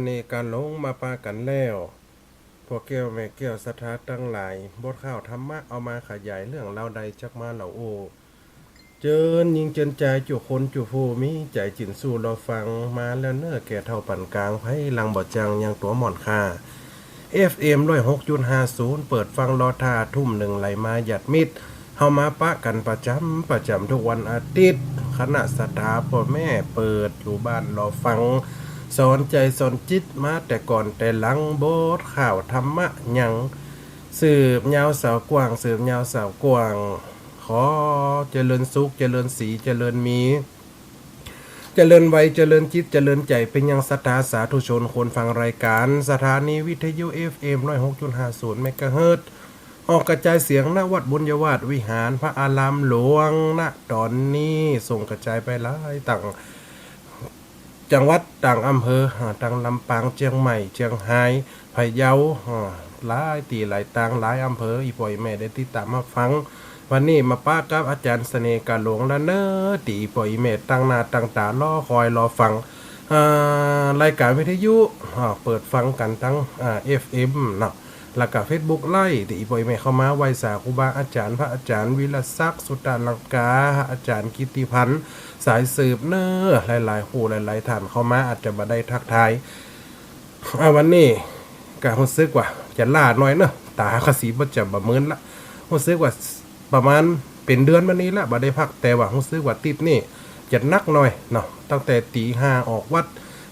น่ห์การหลงมาปากันแล้วพวกแก้วแม่แก้วสถาตั้งหลายบทข่าวธรรมะเอามาขยายเรื่องเล่าใดจักมาเหล่าโอเจิญยิงเจิญใจจุคนจุผู้มีใจจินสู้เราฟังมาแล้วเน้อแก่เท่าปั่นกลางไพ่ลังบ่จังยังตัวหม่อนค่า FM 106.50 เปิดฟังรอท่าทุ่มหนึ่งไหลมาหยัดมิดเฮามาปะกันประจำทุกวันอาทิตย์คณะสถาพ่อแม่เปิดอยู่บ้านรอฟังสอนใจสอนจิตมาแต่ก่อนแต่หลังโบสข่าวธรรมะยังสืบยาวสาวกว้างสืบยาวสาวกว้างขอเจริญสุขเจริญสีเจริญมีเจริญไวเจริญจิตเจริญใจเป็นยังศรัทธาสาธุชนคนฟังรายการสถานีวิทยุ FM 106.50 เมกะเฮิรตซ์ออกกระจายเสียงณวัดบุญยวาสวิหารพระอารามหลวงณตอนนี้ส่งกระจายไปหลายต่างจังหวัดต่างอำเภอต่างลำปางเชียงใหม่เชียงรายพะเยาหลายตีหลายต่างหลายอำเภออีป่อยแม่ได้ติดตามมาฟังวันนี้มาป้ากับอาจารย์เสน่ห์กาหลวงแล้วเนอตีป่อยแม่ตั้งหน้าตั้งตารอคอยรอฟังรายการวิทยุเปิดฟังกันทั้งFM เนาะแล้วก็ Facebook ไล่ตีป่อยแม่เข้ามาไว้สาครูบาอาจารย์พระอาจารย์วิรศักดิ์สุตาลังกาอาจารย์กิตติพันธ์สายสืบเนอหลายๆคู่หลายๆท่านเข้ามาอาจจะมาได้ทักทายวันนี้ก็รู้สึกว่าจะล่าหน่อยเนอะตาขสีบ่จะบ่มื้นละรู้สึกว่าประมาณเป็นเดือนมานี้ละบ่ได้พักแต่ว่ารู้สึกว่าติดนี่จะนักหน่อยเนาะตั้งแต่ตีห้าออกวัด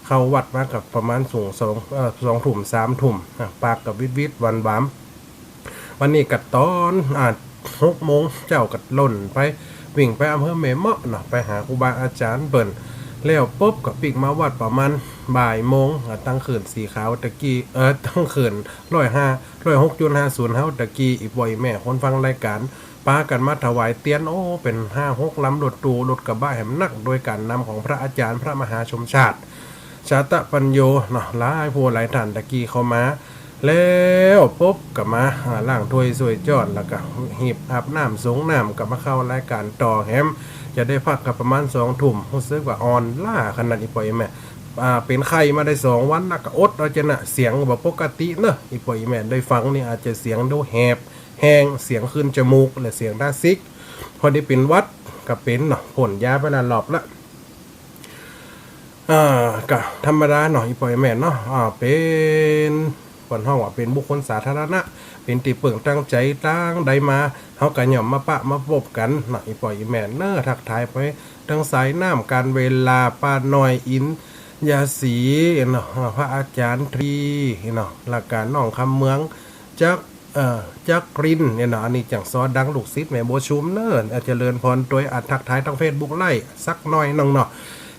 เข้าวัดมากับประมาณสูง2 ทุ่ม3 ทุ่มปากกับวิดวันบามวันนี้กัดตอน6 โมงเจ้ากัดล่นไปวิ่งไปอำเภอแม่เมาะเนาะไปหาครูบาอาจารย์เปิ่นแล้วปุ๊บกับปิกมาวัดประมาณบ่ายโมงตั้งเขื่อนสีขาวตะกี้ตั้งเขื่อน106.50เฮาตะกี้อีกบ่อยแม่คนฟังรายการปากันมาถวายเตียนเป็น5-6 ลำรถตู้รถกระบะแหมนักโดยการนำของพระอาจารย์พระมหาชมชาติชาตะปัญโยเนาะหลายผู้หลายท่านตะกี้เข้ามาแล้วปุ๊บกับมาล่างถ้วยสวยจอดแล้วก็หีบอาบน้ำสงน้ำกับมาเข้ารายการต่อแฮมจะได้พักกับประมาณ2 ทุ่มรู้สึกว่าอ่อนล้าขนาดอีป่อยแม่เป็นไข้มาได้2 วันแล้วก็อดเอาจะน่ะเสียงแบบปกติเนอะอีป่อยแม่ได้ฟังนี่อาจจะเสียงดูแหบแห้งเสียงขึ้นจมูกและเสียงด้าซิกพอได้เป็นวัดกับเป็นเนาะผลยาไปละรอบละก็ธรรมดาเนาะอีป่อยแม่เนาะเป็นคนห้องว่าเป็นบุคคลสาธารณะเป็นตีเปิ่งตั้งใจตั้งใดมาเฮากันหย่อมมาปะมาพบกันเนาะอีป่อยอีแม่เนอทักทายไปทั้งสายน้ำการเวลาป้าน้อยอินยาสีเนาะพระอาจารย์ทรีเนาะหลักการน้องคำเมืองจักรินเนี่ยเนาะอันนี้จังซอดังลูกศิษย์แม่โบชุมเนอเจริญพรโดยอัดทักทายทาง Facebook ไล่สักหน่อยน้องเนาะ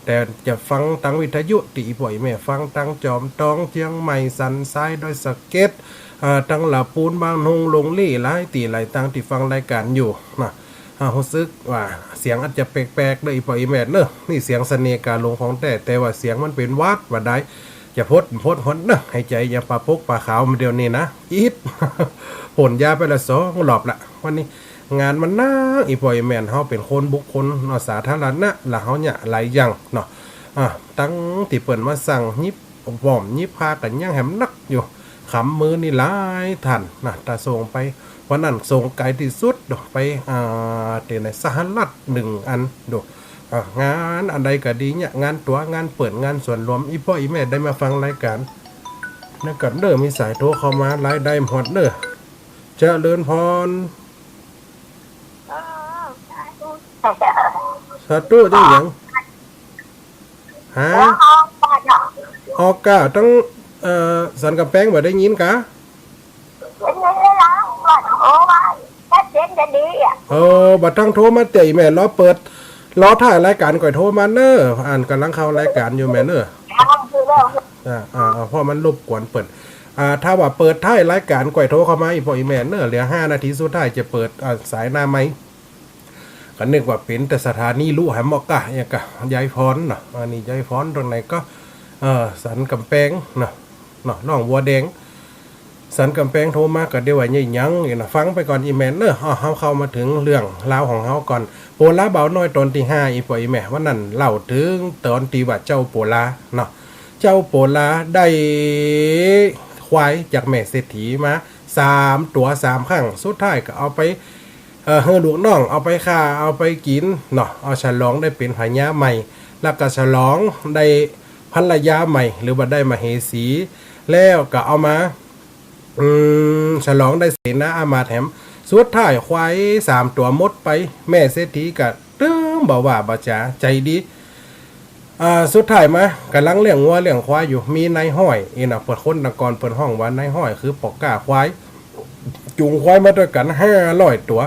แต่จะฟังตังวิทยุตีป่อยแม่ฟังตังจอมตองเชียงใหม่สันทรายโดยสเก็ตตังหลาปูนบางนงลงลี่หลายตีหลายตังที่ฟังรายการอยู่นะรู้สึกว่าเสียงอาจจะแปลกๆเลยป่อยแม่เนอะนี่เสียงเสน่ห์การลงของแต่ว่าเสียงมันเป็นวัดว่าได้จะพดเนอะให้ใจอย่าปลาพกปลาขาวมาเดียวนี้นะอีดผลยาไปละ2 รอบละวันนี้งานมันน่าอีป่อยแม่นเฮาเป็นคนบุคคลสาธารณะละเฮาเนี่ยหลายอย่างเนาะตั้งที่เปิ่นมาสั่งยิบบ่อมยิบพากันยังแหมนักอยู่ขำมือนี่หลายท่านนะตาส่งไปวันนั้นส่งไกลที่สุดไปเตในสหรัฐ1 อันงานอันใดก็ดีเนี่ยงานตัวงานเปิดงานส่วนรวมอีพ่ออีแม่ได้มาฟังรายการนักกันเด้อมีสายโทรเข้ามารายได้หมดเด้อเจริญพรสาธุจังหยังฮะออกกะตั้งสันกำแพงบ่ได้ยินกะบัดทั้งโทรมาเตะแม่รอเปิดรอถ่ายรายการก่อยโทรมาเนอะกำลังเข้ารายการอยู่แม่เนอะเพราะมันรบกวนเปิดถ้าว่าเปิดถ่ายรายการก่อยโทรเข้ามาอีกพออีแม่เนอะเหลือ5 นาทีสุดท้ายจะเปิดสายหน้าไมค์ก็นึกว่าเป็นแต่สถานีลู่หำบอกกะอย่างกะยายพรเนาะอันนี้ยายพรตรงไหนก็สันกำแพงเนาะน้องวัวแดงสันกำแพงโทรมาก็เดี๋ยวว่ายังนะฟังไปก่อนอีแมนเนอะเฮาเข้ามาถึงเรื่องราวของเฮาก่อนโปลาเบาน้อยตอนที่5อีป่อยแม่วันนั้นเล่าถึงตอนที่ว่าเจ้าโปลาเนาะเ เจ้าโปลาได้ควายจากแม่เศรษฐีมา3 ตัว3 ครั้งสุดท้ายก็เอาไปเฮอลูกน้องเอาไปฆ่าเอาไปกินเนาะเอาฉลองได้เป็นพญาใหม่แล้วก็ฉลองได้ภรรยาใหม่หรือว่าได้มเหสีแล้วก็เอามาฉลองได้เสนาอามาตย์แถมสุดท้ายควาย3 ตัวหมดไปแม่เศรษฐีก็ตึ้งบอกว่าบ่จ๋าใจดีสุดท้ายมากำลังเลี้ยงวัวเลี้ยงควายอยู่มีนายห้อยนะเปิดคนตะกอนเปิดห้องว่านายห้อยคือปอกก้าควายจูงควายมาด้วยกัน500 ตัว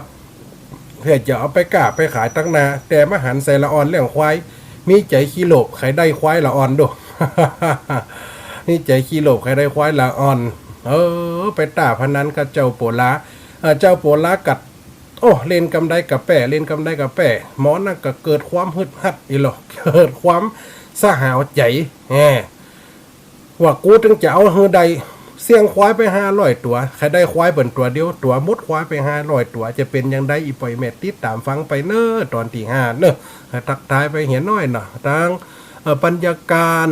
เพื่อจะเอาไปก้าไปขายตั้งนาแต่มหันใส่ละอ่อนเลี้ยงควายมีใจขี้โลภใครได้ควายละอ่อนดู นี่ใจขี้โลภใครได้ควายละอ่อนไปต่าพนันกับเจ้าโปลาเจ้าโปลากัดโอ้เล่นกำไดกับแปะเล่นกำไดกับแปะหมอนั่นก็เกิดความฮึดฮัดอีหรอกเกิดความสหาวใจว่ากูถึงจะเอาเฮือใดเสี่ยงควายไป500 ตัวใครได้ควายเปิ่นตัวเดียวตัวมดควายไป500 ตัวจะเป็นยังไงอีปล่อยแม่ติดตามฟังไปเนอะตอนที่5เนอะทักทายไปเห็นน้อยเนาะทางปัญญาการ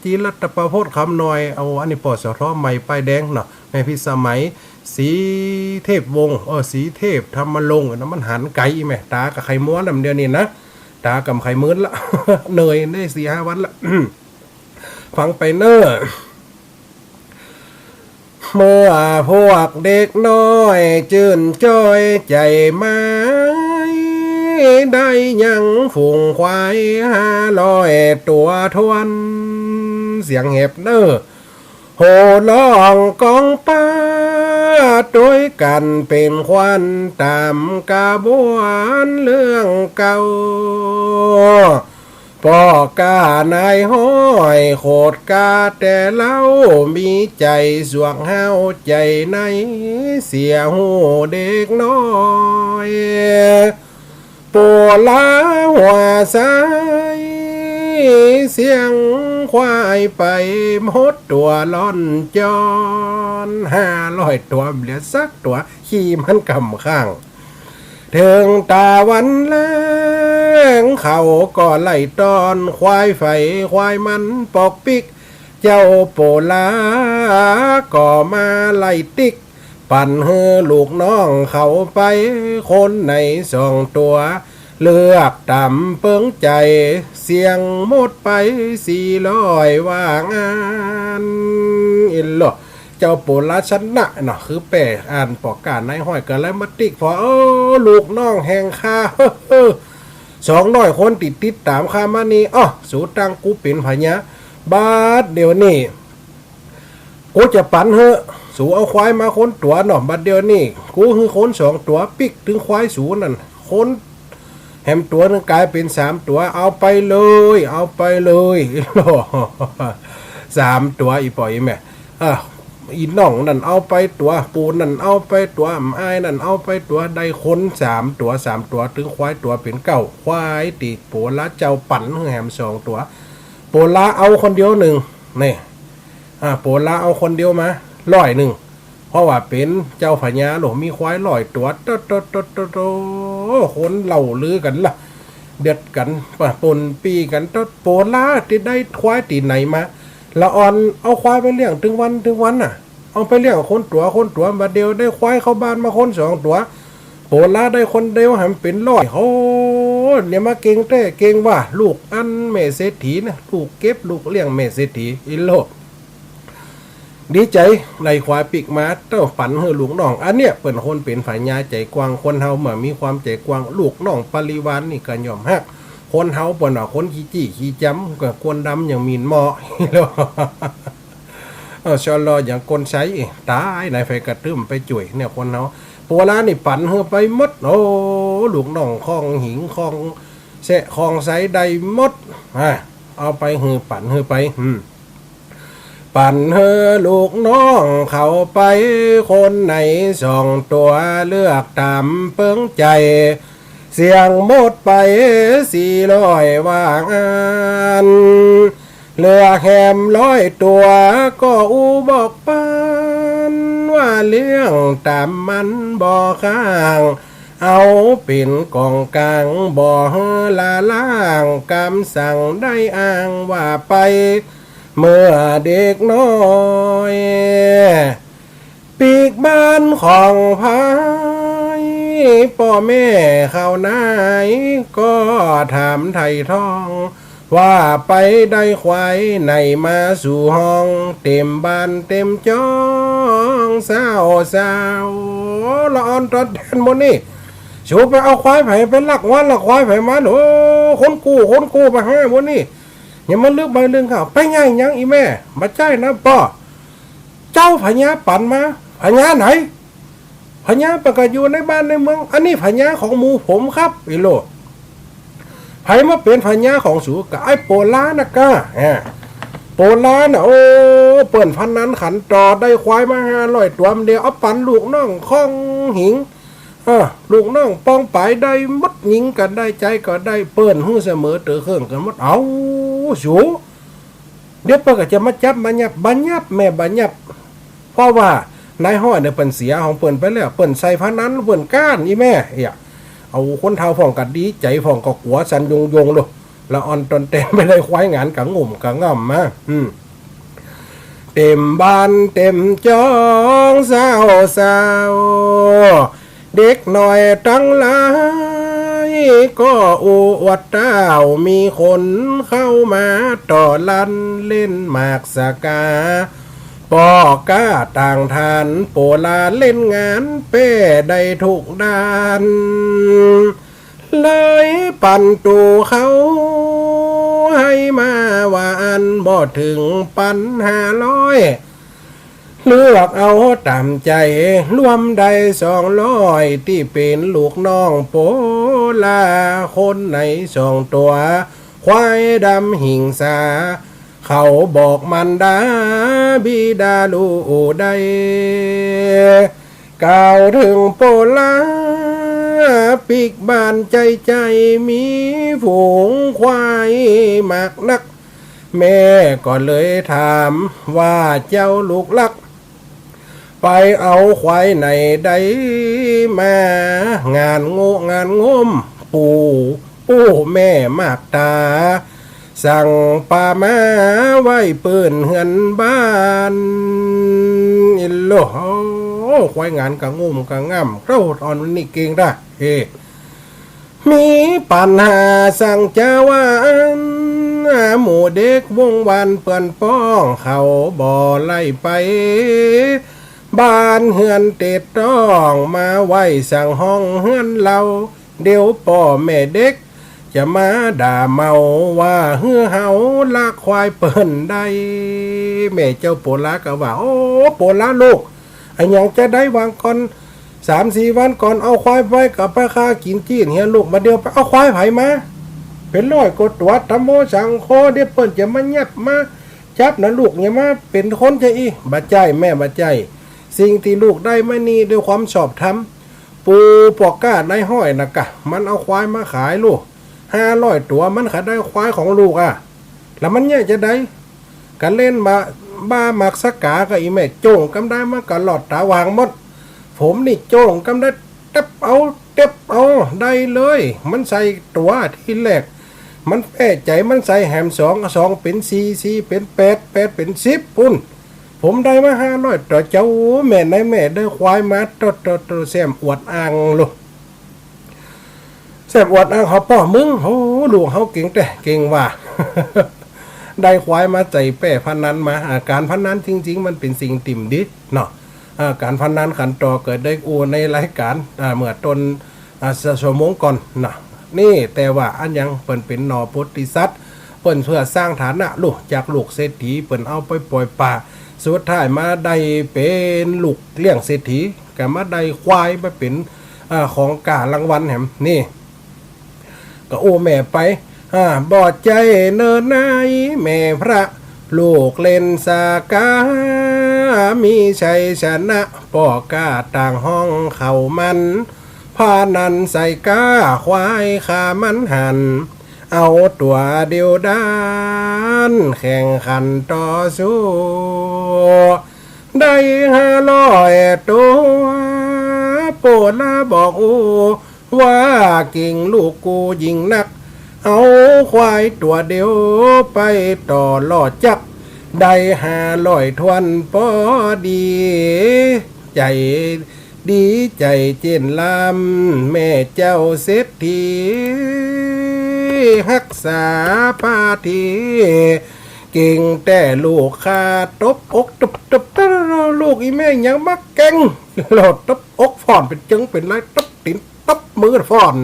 จีรัตประพจน์คำน้อยเอาอันนี้ปอสทใหม่ป้ายแดงเนาะแม่พิสมัยสีเทพวงสีเทพธรรมลงน้ำมันหันไก่แม่ตากับไข่ม้วนลำเดียวนี่นะตากับไข่มื้นละ เหนื่อยได้4-5 วันละ ฟังไปเนอะเมื่อพวกเด็กน้อยจื่นจ้อยใจไม้ได้ยังฝูงควาย500 ตัวทวนเสียงเห็บเนอโหร้องกองป้าด้วยกันเป็นควันตามกระบวนเรื่องเก่าปอกานายห้อยโคดกาแต่เล่ามีใจสวงเฮาใจในเสียหูเด็กน้อยปวดล้าหัวใจเสียงควายไปหมดตัวล่อนจอน500 ตัวเหลือสักตัวขี่มันกำข้างถึงตาวันแล้งเขาก็ไล่ตอนควายไฟควายมันปอกปิกเจ้าโปลาก็มาไล่ติ๊กปั่นเฮือลูกน้องเขาไปคนใน2 ตัวเลือกต่ำเปิ้งใจเสียงหมดไป400ว่างานอินโลเจ้าโปลาชนะเนาะคือแปะอ่านปอกการนายห้อยกันแล้วมาติ๊กพอลูกน้องแหงค่า200 คนติดตามข้ามานี่สูตังกูเป็นพญาบาดเดี๋ยวนี้กูจะปั่นเฮอะสูเอาควายมาคนตัวเนาะบัดเดี๋ยวนี้กูคือคน2 ตัวปิกถึงควายสูนั่นคนแหมตัวนึงกลายเป็น3 ตัวเอาไปเลยเอาไปเลย3 ตัวอีปล่อยแม่อีน้องนั่นเอาไปตัวปูนั่นเอาไปตัวอ้ายนั่นเอาไปตัวได้คน3 ตัวถึงควายตัวเป็น9ควายติโปลาเจ้าปั่นแหม2 ตัวโปลาเอาคนเดียว1นี่โปลาเอาคนเดียวมา100เพราะว่าเป็นเจ้าพญาหลวงมีควาย100 ตัวโตคนเล่าลือกันล่ะเด็ดกันปนปีกันโปลาที่ได้ควายตีไหนมาละอ่อนเอาควายไปเลี้ยงถึงวันน่ะเอาไปเลี้ยงคนตัวมาเดียวได้ควายเข้าบ้านมาคน2 ตัวโปลาได้คนเดียวหันเป็น100เขาเนี่ยมาเก่งแต่เก่งว่าลูกอันแม่เศรษฐีนะลูกเก็บลูกเลี้ยงแม่เศรษฐีอิโลดีใจในควายปีกมาเต้าฝันเฮอลูกน้องอันเนี้ยเปิ่นคนเป็นฝ่ายญาใจกว้างคนเฮาเมื่อมีความใจกว้างลูกน้องปริวารนี่ก็ยอมฮักคนเฮาเปิ่นว่าคนขี้จี้ขี้จำก็คนดำอย่างมีนหม้อชอลออย่างคนใช้ตายนายไฟกระตึ้มไปจ่วยเนี่ยคนเฮาปัวลานี่ปั่นเฮอไปหมดลูกน้องคลองหิงคลองแสะคลองไสได้หมดเอาไปเฮอปั่นเฮอไปปั่นเฮอลูกน้องเขาไปคนไหน2 ตัวเลือกตามเปิ้งใจเสียงหมดไป400ว่างานเหลือแหม100 ตัวก็บอกปานว่าเลี้ยงตามมันบ่ข้างเอาเป็นกองกลางบ่เฮอลาล่างกำสั่งได้อ้างว่าไป เมื่อเด็กน้อยปีกบ้านของพายพ่อแม่เขาไหนก็ถามไถ่ทองว่าไปได้ควายไหนมาสู่ห้องเต็มบ้านเต็มจ้องสาวละอ่อนตอนแทนบนนี่ชูไปเอาควายไผ่เป็นลักวันลักควายไผ่มาโอ้คนกู้มาให้บนนี่อย่ามาเลือกใบเรื่องข่าวไปง่ายยังอีแม่มาใจนะพ่อเจ้าพญาปั่นมาพญาไหนพญาประกาศอยู่ในบ้านในเมืองอันนี้พญาของหมูผมครับอีโลไผมาเป็นพญาของสูกับไอ้โปลานะก้าโปลาน่ะโอ้เปิ่นพันนั้นขันต่อได้ควายมา500ตัวเดียวเอาปั่นลูกน้องข้องหิงลูกน้องป้องไปได้มดหญิงกันได้ใจก็ได้เปิ่นหู้เสมอเตอเครื่องกันมดเอาสูเดี๋ยวเปิ่นก็จะมาจับบัญญับแม่บัญญับเพราะว่านายห้อยเนี่ยเปิ่นเสียของเปิ่นไปแล้วเปิ่นใส่พันนั้นเปิ่นก้านอีแม่เอาคนเท่าฟ่องกัดดีใจฟ่องก็หัวสันยงเลยละอ่อนตนเต็มไปเลยควายงานกังงุ่มกังง่ำมาเต็มบ้านเต็มจองสาวเด็กหน่อยตั้งหลายก็อวดเต้ามีคนเข้ามาต่อลันเล่นหมากสกาปอก้าต่างทานโปลาเล่นงานเป้ได้ทุกด้านเลยปั่นตูเขาให้มาว่าอันบ่ถึง1,500เลือกเอาตามใจรวมได้200ที่เป็นลูกน้องโปลาคนไหน2ตัวควายดำหิงสาเขาบอกมันดาบิดาลูได้กล่าวถึงโปลาปีกบ้านใจมีฝูงควายมากนักแม่ก็เลยถามว่าเจ้าลูกลักไปเอาควายไหนได้มางานงมปู่แม่มากตาสั่งป่ามาไว้เปื้นเหือนบ้านอิโลควายงานกังงมกังง่ำเราตอนนี้เก่งได้มีปัญหาสั่งเจ้าวันหมู่เด็กวงวันเปื่อนป้องเขาบ่อไล่ไปบ้านเหือนเต็ดต้องมาไว้สั่งห้องเหือนเราเดี๋ยวพ่อแม่เด็กจะมาด่าเมาว่าเฮือเฮาลากควายเปิ้นได้แม่เจ้าโปลาก็ว่าโอ้โปลาลูกไอ้ยังจะได้วางก่อน3-4 วันก่อนเอาควายไปกับไปค่ากินจีนเฮียลูกมาเดียวไปเอาควายไผมาเป็นร้อยกตัวทำโมสั่งคอเดี๋ยวเปิ้นจะมายับมาจับนะลูกเนี่ยมาเป็นคนจะอีบาใจแม่บาใจสิ่งที่ลูกได้มานี่ด้วยความชอบธรรมปูปอกก้าในห้อยนะกะมันเอาควายมาขายลูก500ตัวมันขายได้ควายของลูกแล้วมันเนี่ยจะได้กันเล่นมาบ้ามักสกากับอีแม่โจงกำได้มากันหลอดตาวางหมดผมนี่โจงกำได้เต็บเอาได้เลยมันใส่ตัวที่แรกมันแป้ใจมันใส่แหม2เป็น4เป็น8เป็น10ปุ่นผมได้มา500ต่อเจ้าแม่ในแม่ได้ควายมาตัวแซมอวดอ่างลูกแซมอวดอ่างเขาป้อมึงโอ้ลูกเขาเก่งแต่เก่งว่า ได้ควายมาใจแป้พนันมาการพนันจริงๆมันเป็นสิ่งติ่มดิเนาะการพนันขันต่อเกิดได้ในรายการเมื่อต้นชั่วโมงก่อนนะนี่แต่ว่าอันยังเปิ่นเป็นนอพุทธิสัตว์เปิ่นเพื่อสร้างฐานะลูกจากลูกเศรษฐีเปิ่นเอาไปปล่อยป่าสุดท้ายมาได้เป็นลูกเลี้ยงเศรษฐีก็มาได้ควายมาเป็นของการางวัลแหมนี่ก็โอ้แม่ไปบอดใจเนินนายแม่พระลูกเล่นสากามีชัยชนะป่อกาต่างห้องเขามันพานันใส่ก้าควายขามันหันเอาตัวเดียวด้านแข่งขันต่อสู้ได้500ตัวโปลาบอกว่ากิ่งลูกกูยิงนักเอาควายตัวเดียวไปต่อลอดจับ ได้500ทวนพอดีใจดีใจเจนลำแม่เจ้าเศรษฐีรักษาปาทีเก่งแต่ลูกขาตบอกตบลูกอีแม่ยังมักเก่งโหลดตบอกฟอนเป็นจึงเป็นไรตบตินตบมือฟอน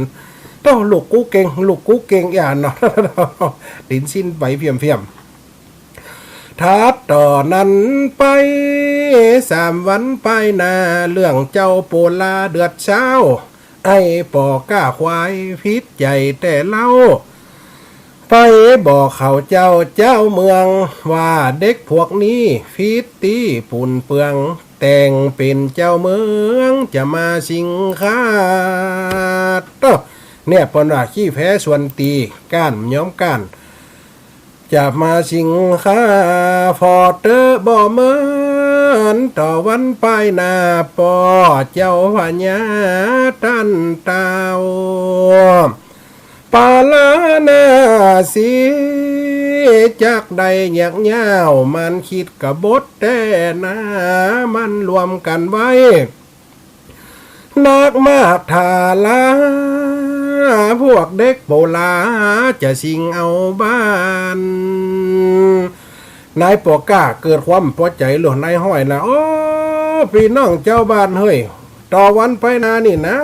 ต้องลูกกูเก่งลูกกูเก่งอย่าเนาะตินสิ้นไปเพียมทัดต่อนั้นไป3 วันไปนาเรื่องเจ้าโปลาเดือดเช้าไอ้ปอก้าควายพิษใหญ่แต่เล่าไปบอกเขาเจ้าเมืองว่าเด็กพวกนี้ฟิตตี้ปุ่นเปืองแต่งเป็นเจ้าเมืองจะมาสิงคาตเนี่ยปนว่าขี้แพ้ส่วนตีก้านย้อมก้านจะมาสิงคาฟอเตอร์บ่เหมือนต่อวันไปนาปอเจ้าพญาตันเตาปาลานาสีจากใดอยากเย้ามันคิดกะบดแต่นามันรวมกันไว้นักมากทาลาพวกเด็กโบราณจะสิงเอาบ้านนายปอก้าเกิดความพอใจหลวงนายห้อยนะโอ้พี่น้องเจ้าบ้านเฮ้ยต่อวันไปนานี่นะ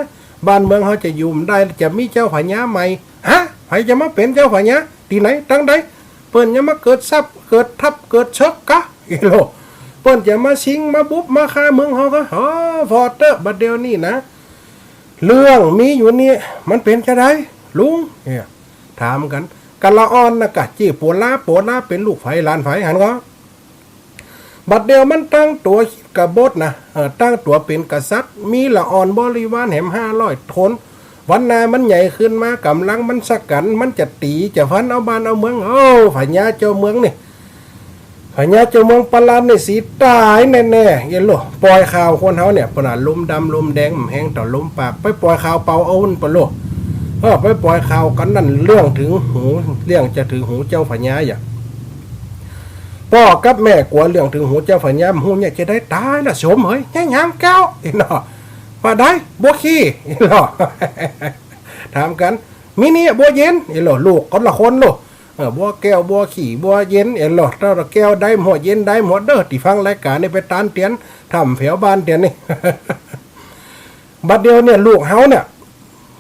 บ้านเมืองเขาจะอยู่ได้จะมีเจ้าพญาใหม่ฮะใครจะมาเป็นเจ้าพญาที่ไหนตั้งใดเปิ้นจะมาเกิดซับเกิดทับเกิดชกกะอีโลเปิ้นจะมาชิงมาบุบมาฆ่าเมืองเขาก็ฟอเตอร์บัดเดียวนี่นะเรื่องมีอยู่นี่มันเป็นจะได้ลุงเนี่ยถามกันกันละอ่อนนะกะจี้ปัวลาเป็นลูกไฟลานไฟหันก็บัดเดียวมันตั้งตัวกบฏนะตั้งตัวเป็นกษัตริย์มีละอ่อนบริวารแหม500 ทนวันนามันใหญ่ขึ้นมากำลังมันสักกันมันจะตีจะฟันเอาบ้านเอาเมืองพญาเจ้าเมืองนี่พญาเจ้าเมืองปลานนี่สีตายแน่ๆยันโลปล่อยข่าวคนเขาเนี่ยปนาลมดำลมแดงแห้งต่อลมปากไปปล่อยข่าวเป่าเอาอุ่นปะโลไปปล่อยข่าวกันนั่นเรื่องถึงหูเรื่องจะถึงหูเจ้าพญาอย่างพ่อกับแม่กลัวเรื่องถึงหูเจ้าพญาหูเนี่ยจะได้ตายละสมเฮ้ยแง่ยามเก้าอีเนาะว่าได้บัวขี้อีเนาะถามกันมินี่บัวเย็นอีเนาะลูกคนละคนโลบัวแก้วบัวขี่บัวเย็นเอ็นหลอดถ้าแก้วได้หมดเย็นได้หมดเด้อที่ฟังรายการนี่ไปตานเตียนทำแถวบ้านเตียนนี่ บัดเดียวเนี่ยลูกเฮาเนี่ย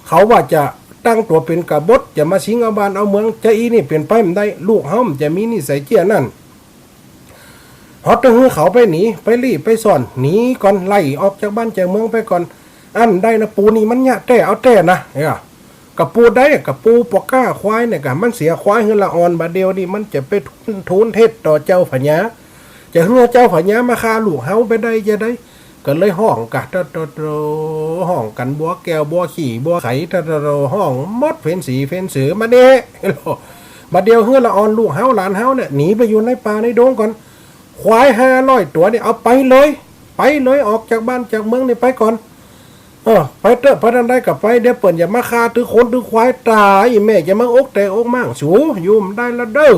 เขาว่าจะตั้งตัวเป็นกบฏจะมาสิงเอาบ้านเอาเมืองจะอีนี่เปลี่ยนไปไม่ได้ลูกเฮาจะมีนิสัยเจี้ยนั่นฮอตฮือเขาไปหนีไปรีบไปซ่อนหนีก่อนไล่ออกจากบ้านจากเมืองไปก่อนอันได้นะปูนี่มันเนี่ยแต่เอาแต่นะเนี่ยกับปูได้กับปูปอก้าควายเนี่ยกับมันเสียควายเฮือละอ่อนบาเดียวนี่มันจะไปทุนเทศต่อเจ้าพญาจะเฮือเจ้าพญามาฆ่าลูกเฮาไปได้จะได้ก็เลยห้องกะห้องกันบัวแก้วบัวขี่บัวไข่ห้องมดเฟ้นสีเฟ้นเสือมาเด้บาเดียวเฮือละอ่อนลูกเฮาหลานเฮาเนี่ยหนีไปอยู่ในป่าในดงก่อนควาย500 ตัวนี่เอาไปเลยออกจากบ้านจากเมืองนี่ไปก่อนไปเถอะพระนันได้กับไปเดี๋ยวเปิ่นอย่ามาฆ่าถือคนถือควายตายแม่จะมาอกแต่อกมั่งสูยุ่มได้ละเด้อ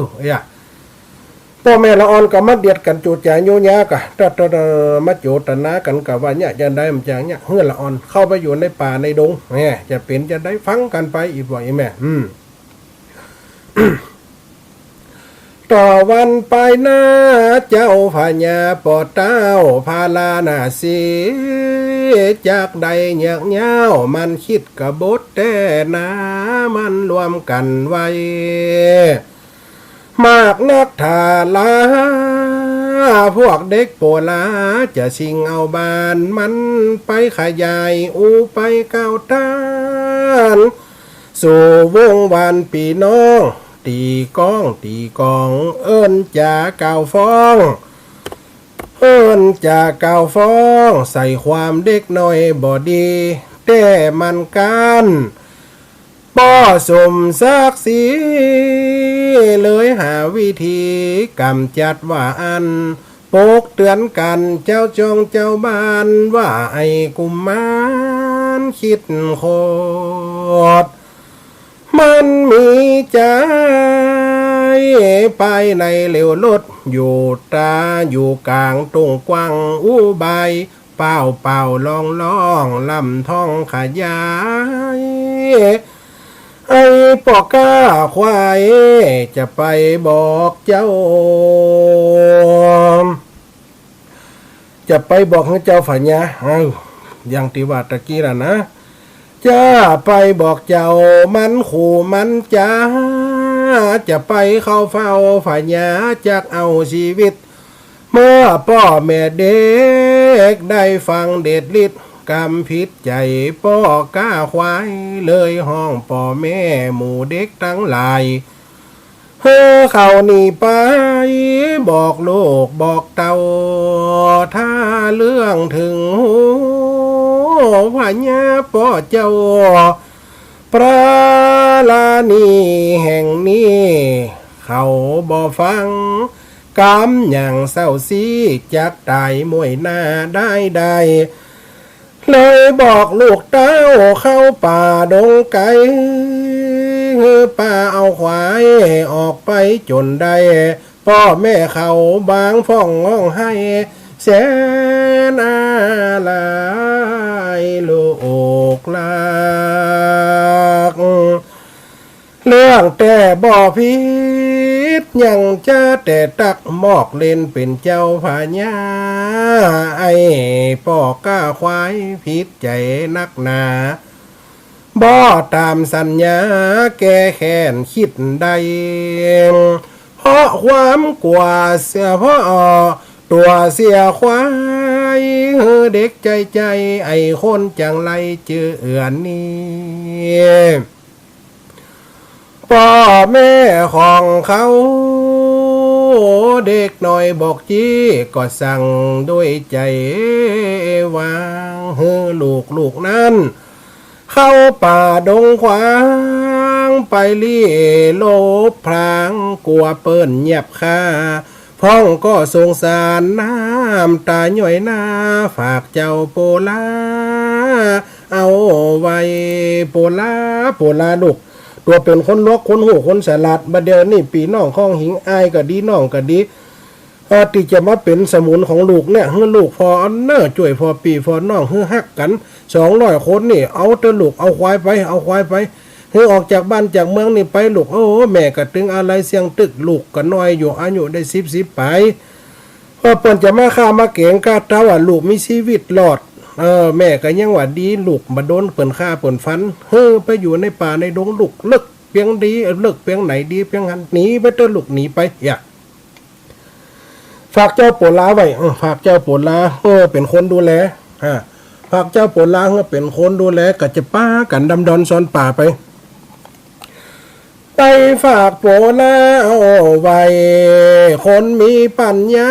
พ่อแม่ละอ่อนกับมาเดียดกันโจจ่ายโยญากะมาโจตนากันกับว่าเนี่ยจะได้มันจังเนี่ยเฮือละอ่อนเข้าไปอยู่ในป่าในดงแม่จะเป็นจะได้ฟังกันไปอีกว่าแม่ต่อวันไปหน้าเจ้าพญาปอเต้าพาลานาสีจากใดเหยียกเย้ามันคิดกะบดแต่นามันรวมกันไว้มากนักทาลาพวกเด็กโปลาจะสิงเอาบานมันไปขยายอูไปเก้าต้านสู่วงวันปีน้องตีกองเอิ้นจ่าเก่าฟ้องใส่ความเด็กน้อยบ่ดีแต่มันกันป้อสมศักดิ์ศรีเลยหาวิธีกำจัดว่าอันปกเตือนกันเจ้าจงเจ้าบ้านว่าไอ้กุมารคิดโคตรมันมีใจ ไปในเหลวรถอยู่ตาอยู่กลางตรงกว้างอู้ใบเป่าเป่าลองลองลำท้องขยายไอ้ปอกก้าควายจะไปบอกเจ้าจะไปบอกให้เจ้าฝันยะอย่างที่ว่าตะกี้ล่ะนะจะไปบอกเจ้ามันขู่มันจ้าจะไปเข้าเฝ้าฝันยะจากเอาชีวิตเมื่อพ่อแม่เด็กได้ฟังเด็ดฤทธิ์กรรมพิษใจพ่อก้าควายเลยห้องพ่อแม่หมู่เด็กทั้งหลายเฮ้อเขานี่ไปบอกโลกบอกเต่าถ้าเรื่องถึงหูพญาพ่อเจ้าปราลานีแห่งนี้เขาบ่ฟังกำอย่างเศร้าซีจักตายมวยหน้าได้เลยบอกลูกเต้าเข้าป่าดงไก่ป่าเอาควายออกไปจนได้พ่อแม่เขาบางฟ้องร้องให้แสนอะไรลูกลากเรื่องแต่บ่พิษยังจะแต่ตักมอกเล่นเป็นเจ้าพญาไอ้ป่อก้าควายพิษใจนักหนาบ่ตามสัญญาแก้แค้นคิดใดเพราะความกลัวเสียเพราะตัวเสียควายเด็กใจไอ้คนจังไรเจอเอือนนี้พ่อแม่ของเขาเด็กหน่อยบอกจี้ก็สั่งด้วยใจวางลูกนั้นเข้าป่าดงขวางไปลี่โลบพรางกลัวเปิ้นเงียบคาพ้องก็สงสารน้ำตาหน่อยหน้าฝากเจ้าโปลาเอาไว้โปลาลูกตัวเป็นคนลวกคนหูคนสลัดบัดเดี๋ยวนี่ปีน้องข้องหิงอายก็ดีน้องก็ดีที่จะมาเป็นสมุนของลูกเนี่ยเฮือลูกพอเน้อช่วยพอปีพอน้องเฮือฮักกัน200คนนี่เอาเตลูกเอาควายไปเฮือออกจากบ้านจากเมืองนี่ไปลูกโอ้แม่ก็ตึงอะไรเสียงตึกลูกก็น้อยอยู่อายุได้10ไปพอเปิ้นจะมาฆ่ามาเกงกาเต้าว่าลูกมีชีวิตรอดแม่ก็ยังว่าดีลูกมาโดนเปิ้นฆ่าเปิ้นฟันไปอยู่ในป่าในดงลูกเลิกเพียงดีเลิกเพียงไหนดีเพียงหันหนีไปเตลูกหนีไปอย่าฝากเจ้าโปลาไว้ฝากเจ้าโปลาเป็นคนดูแลฝากเจ้าโปลาเป็นคนดูแลก็จะป้ากันดำดอนซ้อนป่าไปฝากโปลาเอาไว้คนมีปัญญา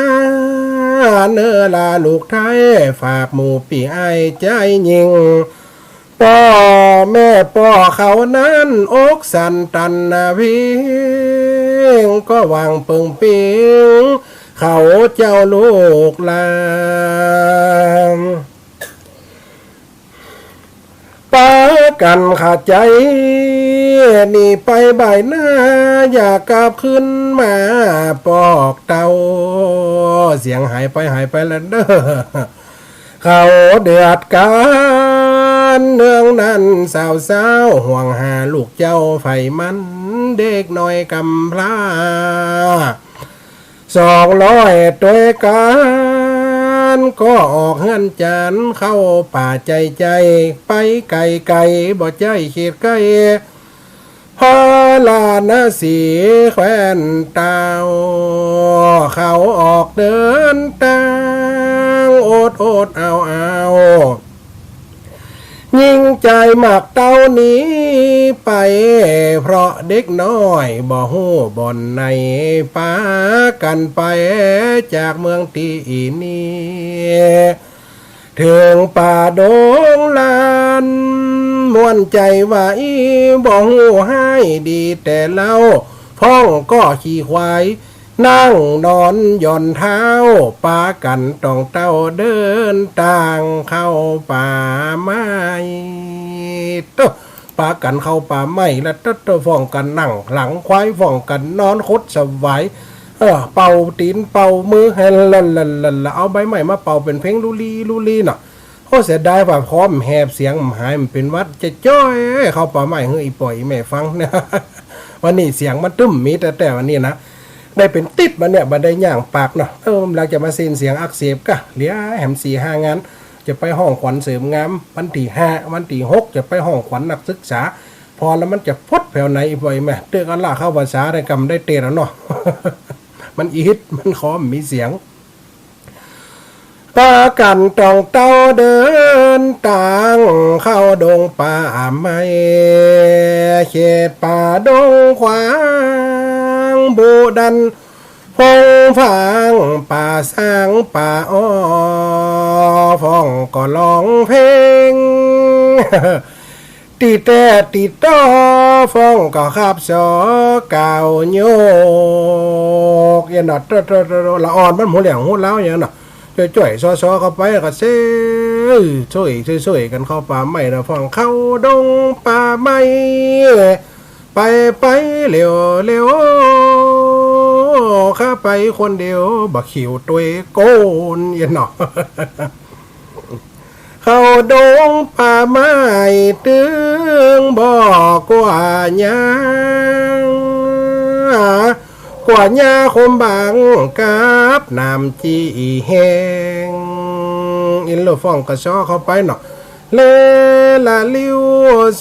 เนื้อลาลูกไทยฝากหมู่ปีไอใจยิงพ่อแม่พ่อเขานั้นอกสันตันนาพิงก็วางเปิงปิงเขาเจ้าลูกลามปากันขาดใจนี่ไปบ่ายหน้าอยากกลับขึ้นมาปอกเตาเสียงหายไปแล้วเด้อเขาเดือดกันเนื่องนั้นสาวห่วงหาลูกเจ้าไฟมันเด็กน้อยกำพร้า200ตัวกันก็ออกเฮือนจันเข้าป่าใจไปไกลบ่ใจเขตใกล้พอลานาสีแควนตาวเขาออกเดินทางโอดเอายิ่งใจหมักเต้านี้ไปเพราะเด็กน้อยบ่ฮู้บ่อนในป่ากันไปจากเมืองตีนี้ถึงป่าดงลานม่วนใจว่าบ่ฮู้ให้ดีแต่เล่าพ้องก็ขี่ควายนั่งนอนหย่อนเท้าปากันต้องเต้าเดินต่างเข้าป่าไม้ ปากันเข้าป่าไม้แล้วตะฟ้องกันนั่งหลังควายฟ้องกันนอนคดสวายเป่าตีนเป่ามือให้ละเอาใบใหม่มาเป่าเป็นเพลงลูลีเนาะโอ้เสียดายว่าพร้อมแหบเสียงหายมันเป็นวัดจะจ้อยเข้าป่าไม้เฮ้ยปล่อยแม่ฟังเนี่ยวันนี้เสียงมันตึ้มมีแต่วันนี้นะได้เป็นติดมาเนี่ยบันไดย่างปากเนาะเราจะมาเซ็นเสียงอักเสบกะเหลือแหม4-5 งานจะไปห้องขวัญเสริมงามวันที่5วันที่6จะไปห้องขวัญนักศึกษาพอแล้วมันจะพดแผ่วไหนบ่อยแม่เตือกอันล่ะเข้าภาษาได้กำได้เตะแล้วเนาะ มันอีฮิตมันขอมีเสียงปากันตองเต้าเดินต่างเข้าดงป่าไม้เขตป่าดงขวางบูดันพงฟังป่าสร้างป่าอ้อฟ้องก็ร้องเพลง ตีแต่ตีต่อฟ้องก็ขับสอเก่าโยกยันหนอดละอ่อนมันหัวเหลี่ยงหัวเล้าอย่างน่ะจ่อยๆซอเข้าไปก็เซ่ช่วยกันเข้าป่าไม้นะฟ้องเข้าดงป่าไม้ไปเร็วข้าไปคนเดียวบักขิวตัวโกนยันหนอ เข้าดงป่าไม้ตึงบอกว่าหญ้ากว่าหญ้าคมบางกับน้ำจีแห้งอินโลฟองกระซ้อเข้าไปเนาะเลละลิ้ว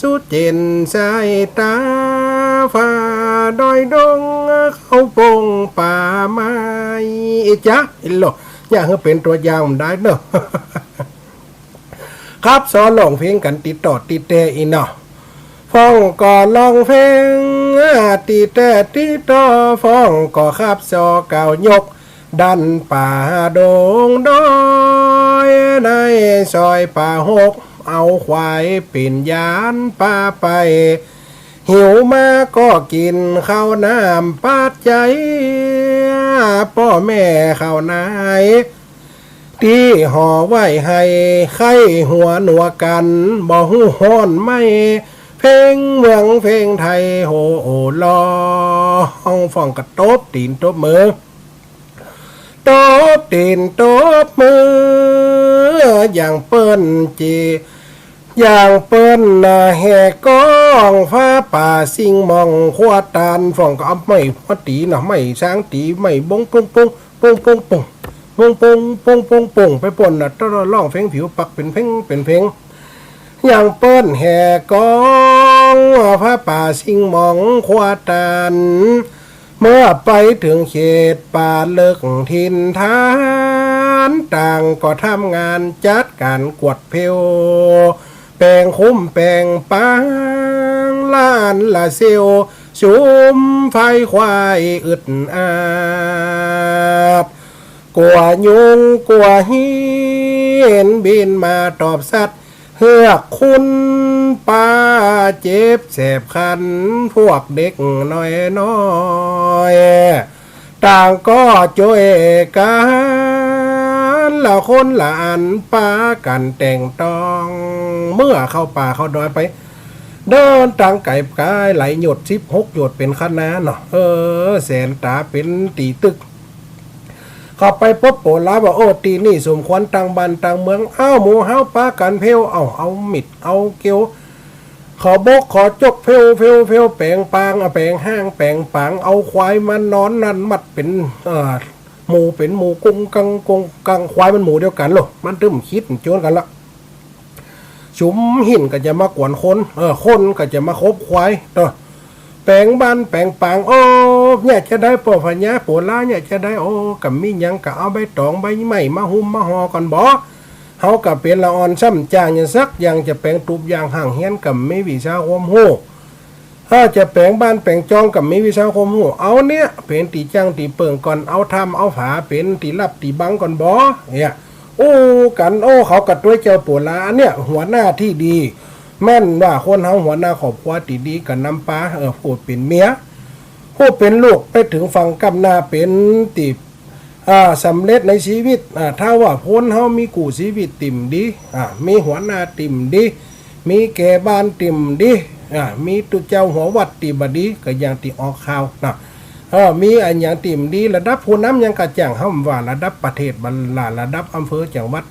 สุดเจนสายตาฟ้าดอยดงเข้าปงป่าไม้จ๊ะอินโลอย่าให้เป็นตัวอย่างมันได้เนาะ ครับสอนร้องเพลงกันติดต่อติดแต่อีเนาะฟ้องก่อร้องเพลงติดแต่ติดต่อฟ้องก่อครับสอเก่ายกดันป่าดงดอยในซอยป่า6เอาควายปิ่นยานป่าไปหิวมาก็กินข้าวน้ำปาดใจพ่อแม่ข้าวนายที่ห่อไว้ให้ไข้หัวหนัวกันบ่หูฮ้อนไม่เพลงเมืองเพลงไทยโหโอลอห้องฟ้องกระตบตีนตบมือตบตีนตบมืออย่างเปิ้นจีอย่างเปิ้นแห่ก้องฟ้าป่าสิงมองขวาตานฟ้องก็เอาไม่พอตีนะไม่ช้างตีไม่บงปุ้งปุ้งปุ้งปุ้งปุ้งปงไปป่นน่ะตลอดร้องเพลงผิวปักเป็นเพลงอย่างเปิ้นแห่กองพระป่าสิงมองควาตันเมื่อไปถึงเขตป่าเลิกทินทานต่างก็ทำงานจัดการกวดเพวแปลงคุ้มแปลงปางล้านละเซียวชุมไฟควายอึดอาดกลัวยุงกลัวหินบินมาตอบสัตว์เฮือกคุณป้าเจ็บแสบคันพวกเด็กน้อยต่างก็ช่วยกันละคนละอันป้ากันแต่งตองเมื่อเข้าป่าเข้าดอยไปเดินต่างไก่กายไหลหยด16 หยดเป็นคณะเนาะแสนตาเป็นตีตึกเข้าไปพบโปลาว่าโอ้ตีนี่สมควรต่างบ้านต่างเมืองหมูเฮาปากันเพลเอามิดเอาเกียวขอบกขอจกเพลแปลงปางแปลงห้างแปลงปางเอาควายมานอนนั่นมัดเป็นหมูเป็นหมูกุ้งกังควายมันหมูเดียวกันหรอมันตึ้มคิดโจนกันละชุมหินก็จะมากวนคนคนก็จะมาคบควายแปลงบ้านแปลงปางเนี่ยจะได้ปอพญาโปล่าเนี่ยจะได้กับมีหยังก็เอาใบตองใบไม้มาหุ้มมาห่อก่อนบ่เฮาก็เป็นละอ่อนซ้ำจางอย่างสักอย่างจะแปลงตูบอย่างห่างเฮียนกับไม่วิชาความรู้ถ้าจะแปลงบ้านแปลงจองกับไม่วิชาความรู้เอาเนี่ยเป็นตีจ้างตีเปิงก่อนเอาทำเอาฝาเป็นตีรับตีบังก่อนบ่เนี่ยกันเขากัดด้วยเจ้าโปล่าเนี่ยหัวหน้าที่ดีแม่นว่าคนเฮาหัวหน้าครอบครัวตีดีกันนำปลาพูดเป็นเมียพูดเป็นลูกไปถึงฝั่งกำนาเป็นตีสำเร็จในชีวิตถ้าว่าพ้นเฮามีกู่ชีวิตติ่มดีมีหัวหน้าติ่มดีมีแก่บ้านติ่มดี มีตุเจ้าหัววัดตีบดีก็อย่างตีออกข่าวนะมีอันอย่างติ่มดีระดับผู้นำยังกระจ่างห้ามว่าระดับประเทศบรรลาระดับอำเภอจังหวัด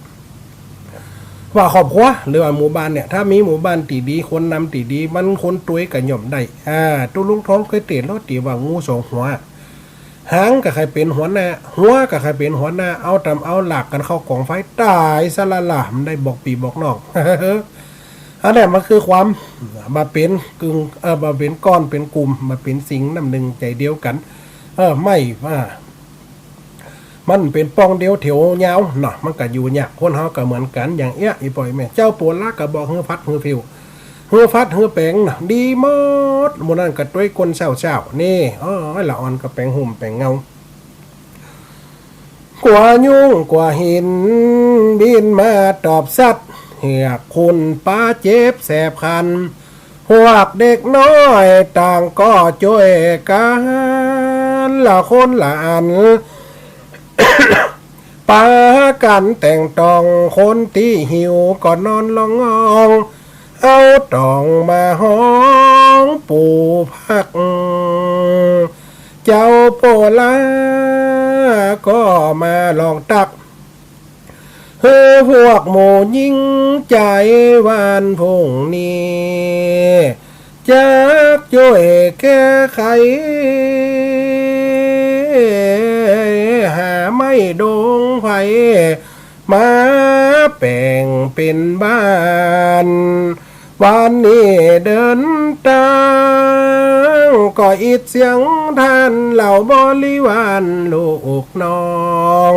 ว่าครอบครัวหรือว่าหมู่บ้านเนี่ยถ้ามีหมู่บ้านตีดีคนนำตีดีมันคนตัวยกับหย่อมได้ตุลุงท้องเคยเตะรถตีว่างูสองหัวหางกับใครเป็นหัวหน้าหัวกับใครเป็นหัวหน้าเอาตำเอาหลักกันเข้ากองไฟตายสละล่ะมันได้บอกปีบอกนอกอันนี้มันคือความมาเป็นกึ่งมาเป็นก้อนเป็นกลุ่มมาเป็นสิ่งน้ำหนึ่งใจเดียวกันไม่ว่ามันเป็นปองเดียวเถียวยาวเนาะมันก็อยู่เนี่ยคนเฮาก็เหมือนกันอย่างเอี้ยอีปล่อยแม่เจ้าปวดละก็บอกเฮือฟัดเฮือฟิวเฮือฟัดเฮือแปงนะดีหมดหมดนั่นก็ด้วยคนเศร้าๆนี่ละอ่อนก็แปงหุ่มแปงเงากว่ายุ่งกว่าหินบินมาตอบสัตว์เหียคุณป้าเจ็บแสบคันพวกเด็กน้อยต่างก็ช่วยกันละคนละอันปากันแต่งตองคนที่หิวก็นอนลองงองเอาตองมาห้องปูพักเจ้าโปลาก็มาลองตักพวกโมยิ่งใจวันพงนี้จักช่วยแก้ไขหาไม่ดงไฟมาแป่งเป็นบ้านวันนี้เดินทางก็อิดเสียงท่านเหล่าบริวารลูกน้อง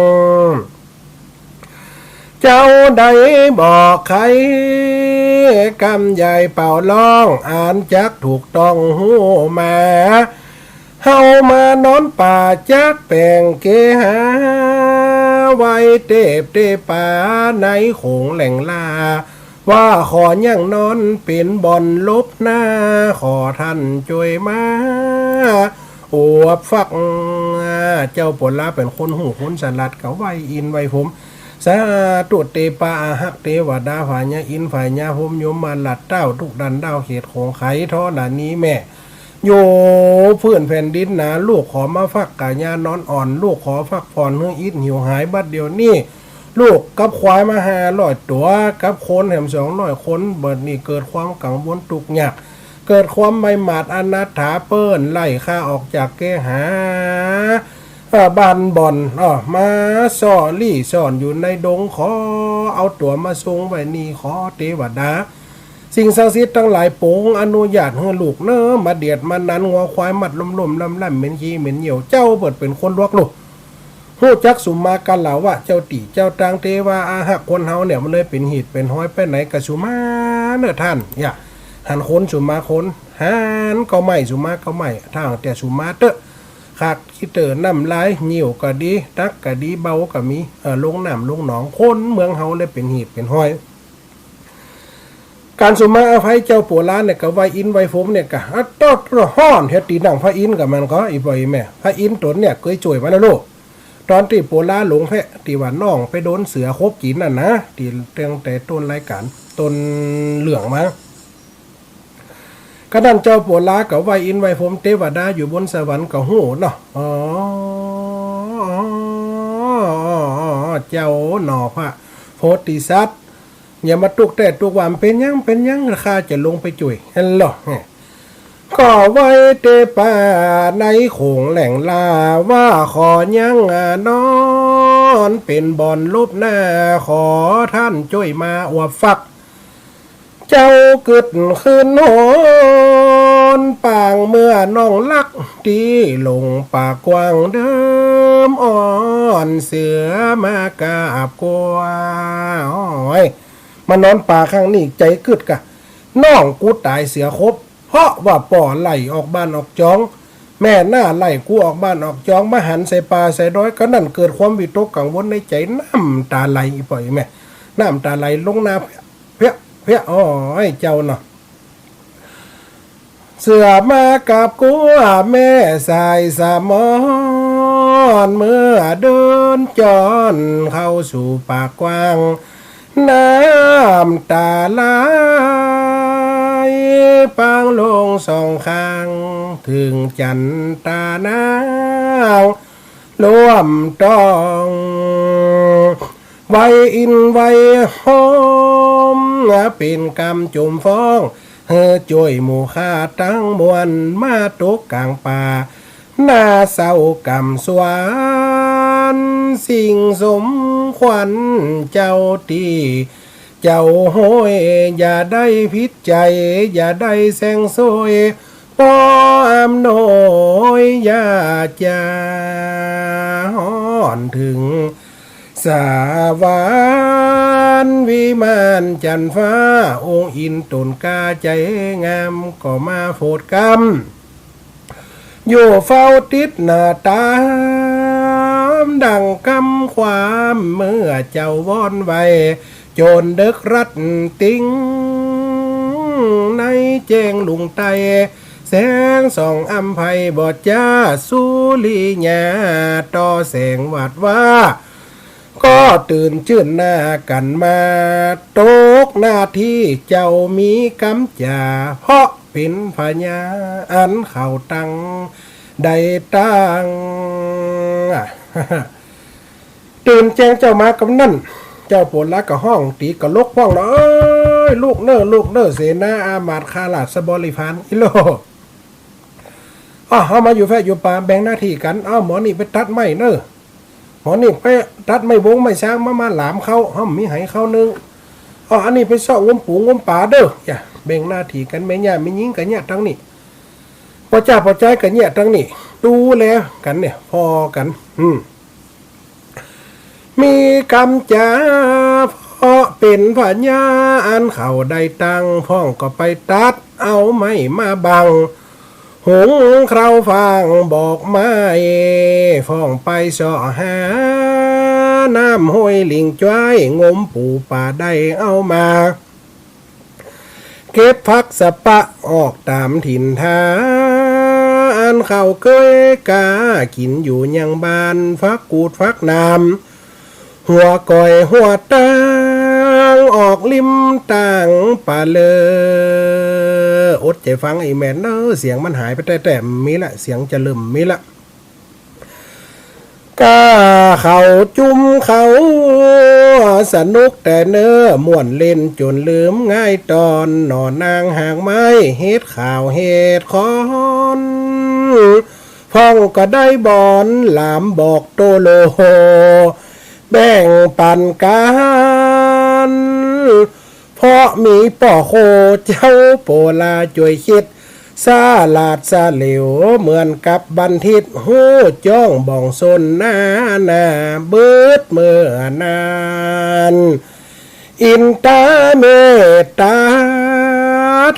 เจ้าได้บอกใครกำใหญ่เป่าร้องอ่านจักถูกต้องหูมาเฮามานอนป่าจักแปลงเกหาไว้เตบเตป่าในโขงแหล่งลาว่าขอยังนอนเป็นบ่อนลบหน้าขอท่านช่วยมาอวบฟักเจ้าปวดลาเป็นคนหูคนสลัดเขาไว้อินไว้ผมสาตุเตปาหักเทวดาฝ่ายญาอินฝ่ายญาพมยมมาหลัดเต้าทุกดันเต้าเขตของไขท่อหลานนี้แม่โยเพื่อนแผ่นดินนะลูกขอมาฟักกะญานอนอ่อนลูกขอฟักผ่อนเฮืออิดหิวหายบัดเดียวนี่ลูกกับควายมา500ตัวกับคนแหม200คนเบิดนี่เกิดความกังวลตุกหยักเกิดความไม่หมาดอนาถาเปิ้นไล่ข้าออกจากเกหาบ้านบ่อนมาซ่อลี่ซ่อนอยู่ในดงขอเอาตัวมาทรงไว้นี่ขอเทวดาสิ่งศักดิ์สิทธิ์ทั้งหลายโปงอนุญาตให้ลูกเนอมาเดียดมานั้นงัวควายมัดลมๆลำๆเหม็นขี้เหม็นเหี่ยวเจ้าเปิดเป็นคนลวกลูกฮู้จักสุมากันเหล่าว่าเจ้าตีเจ้าตางเทวาอาหักคนเฮาเนี่ยมันเลยเป็นหีดเป็นห้อยไปไหนกะสุมาเน้อท่านอย่าหันคนสุมาคนหันก็ไม่สุมาก็ไม่ทางแต่สุมาเตอะขาดขี้เตอน้ำลายเหนียวก็ดีตักก็ดีเบาก็มีลงน้ำลงหนองคนเมืองเฮาเลยเป็นหีดเป็นห้อยการสมาอภัยเจ้าปัวล้านเนี่ยกับไวอินไวฟมเนี่ยกับตอดห้อนเฮ็ดตีหนังพระอินกับมันก็อีบ่อยแม่พระอินตนเนี่ยเคยจ่วยมาแล้วลูกตอนที่ปัวล้าหลงแพะตีว่าน้องไปโดนเสือคบกินน่ะนะตีเตียงแต่ต้นรายการต้นเหลืองมากระดันเจ้าปัวล้ากับไวอินไวฟมเทวดาอยู่บนสวรรค์กับหูเนาะเจ้าหนอพระโพธิสัตว์อย่ามาตุกแต่ตุกวามเป็นยังราคาจะลงไปจุยฮัลโหลก็ไว้เตป่าในโขงแหล่งลาว่าขอยังนอนเป็นบ่อนรูปหน้าขอท่านช่วยมาอวบฟักเจ้ากึดขึ้นโหนปางเมื่อน้องลักตีลงปากกว้างเดิมอ่อนเสือมากาบกวามานอนป่าข้างนี้ใจกึดกะน้องกูตายเสียครบเพราะว่าป่อไหลออกบ้านออกจองแม่หน้าไหลกูออกบ้านออกจองมาหันใส่ป่าใส่ร้อยก็นั่นเกิดความวิตกกังวลในใจน้ำตาไหลปล่อยแม่น้ำตาไหลลงน้ำเพี้ยเจ้าเนาะเสือมากับกูแม่สายสามอนเมื่อเดินจอนเข้าสู่ปากกว้างน้ำตาไหล ปางลงสองข้างถึงจันตานางร่วมต้องไว้อินไว้หอมเป็นกำจุ่มฟ้องเฮ้อจ่วยหมู่ข้าตั้งมวลมาตกกลางป่าหน้าเศร้ากำสวรรค์สิ่งสมขวัญเจ้าตีเจ้าโหยอย่าได้พิษใจอย่าได้แสงโซยป้อมโนยอย่าจะฮ้อนถึงสาวรรค์วิมานจันฟ้าองค์อินตนกาใจงามก็มาโฟดกรรมอยู่เฝ้าติดหน้าตามดังคำความเมื่อเจ้าวอนไว้โจรเดึกรัดติงในแจ้งลุงไตแสงส่องอำไพบอดจ้าสุลีญาต่อแสงวัดว่าก็ตื่นชื่นหน้ากันมาตกหน้าที่เจ้ามีกำจ่าเพราะเป็นพญาอันเข่าตังได้ตั้งตื่นแจ้งเจ้ามากำนั่นเจ้าปวดละกับห้องตีกับลกห้องเนาะลูกเนอเสนาอามาตย์คาลาดสบริพานอิโลเอามาอยู่แฝอยู่ป่าแบ่งหน้าที่กันหมอนี่ไปตัดไม้เนอหมอนี่ไปตัดไม้วงไม้ช้างมาหลามเขามีไหเขานึงอันนี้ไปซ่องมปูงมป่าเด้ออย่าแบ่งหน้าที่กันแม่ย่าไม่ยิงกันเนี่ยทั้งนี้พอใจกันเนี่ยทั้งนี้ดูแลกันเนี่ยพอกันมีกำจ่าเพราะเป็นพญาอันเขาได้ตังพ่องก็ไปตัดเอาไม้มาบังหงคราวฟังบอกไม่ฟ้องไปสอหาน้ำห้วยลิงจ้อยงมปูป่าได้เอามาเก็บพักสะปะออกตามถิ่นทาอันเขาเคยกากินอยู่ยังบ้านฟักกูดฟักน้ำหัวก่อยหัวตังออกริมต่างป่าเลอดใจฟังไอ้แม่นเสียงมันหายไปแต่มีละเสียงจะลืมมีละกาเขาจุ่มเขาสนุกแต่เนื้อม่วนเล่นจนลืมง่ายตอนนอนนางหางไม้เฮ็ดข่าวเฮ็ดคอนฟ้องก็ได้บอนหลามบอกโตโลแบ่งปันกันเพราะมีป่อโคเจ้าโปลาจวยคิดซาลาดซาเหลวเหมือนกับบันทิตหูจ้องบ่องซนหน้าเบิดเมื่อนานอินตาเมตตา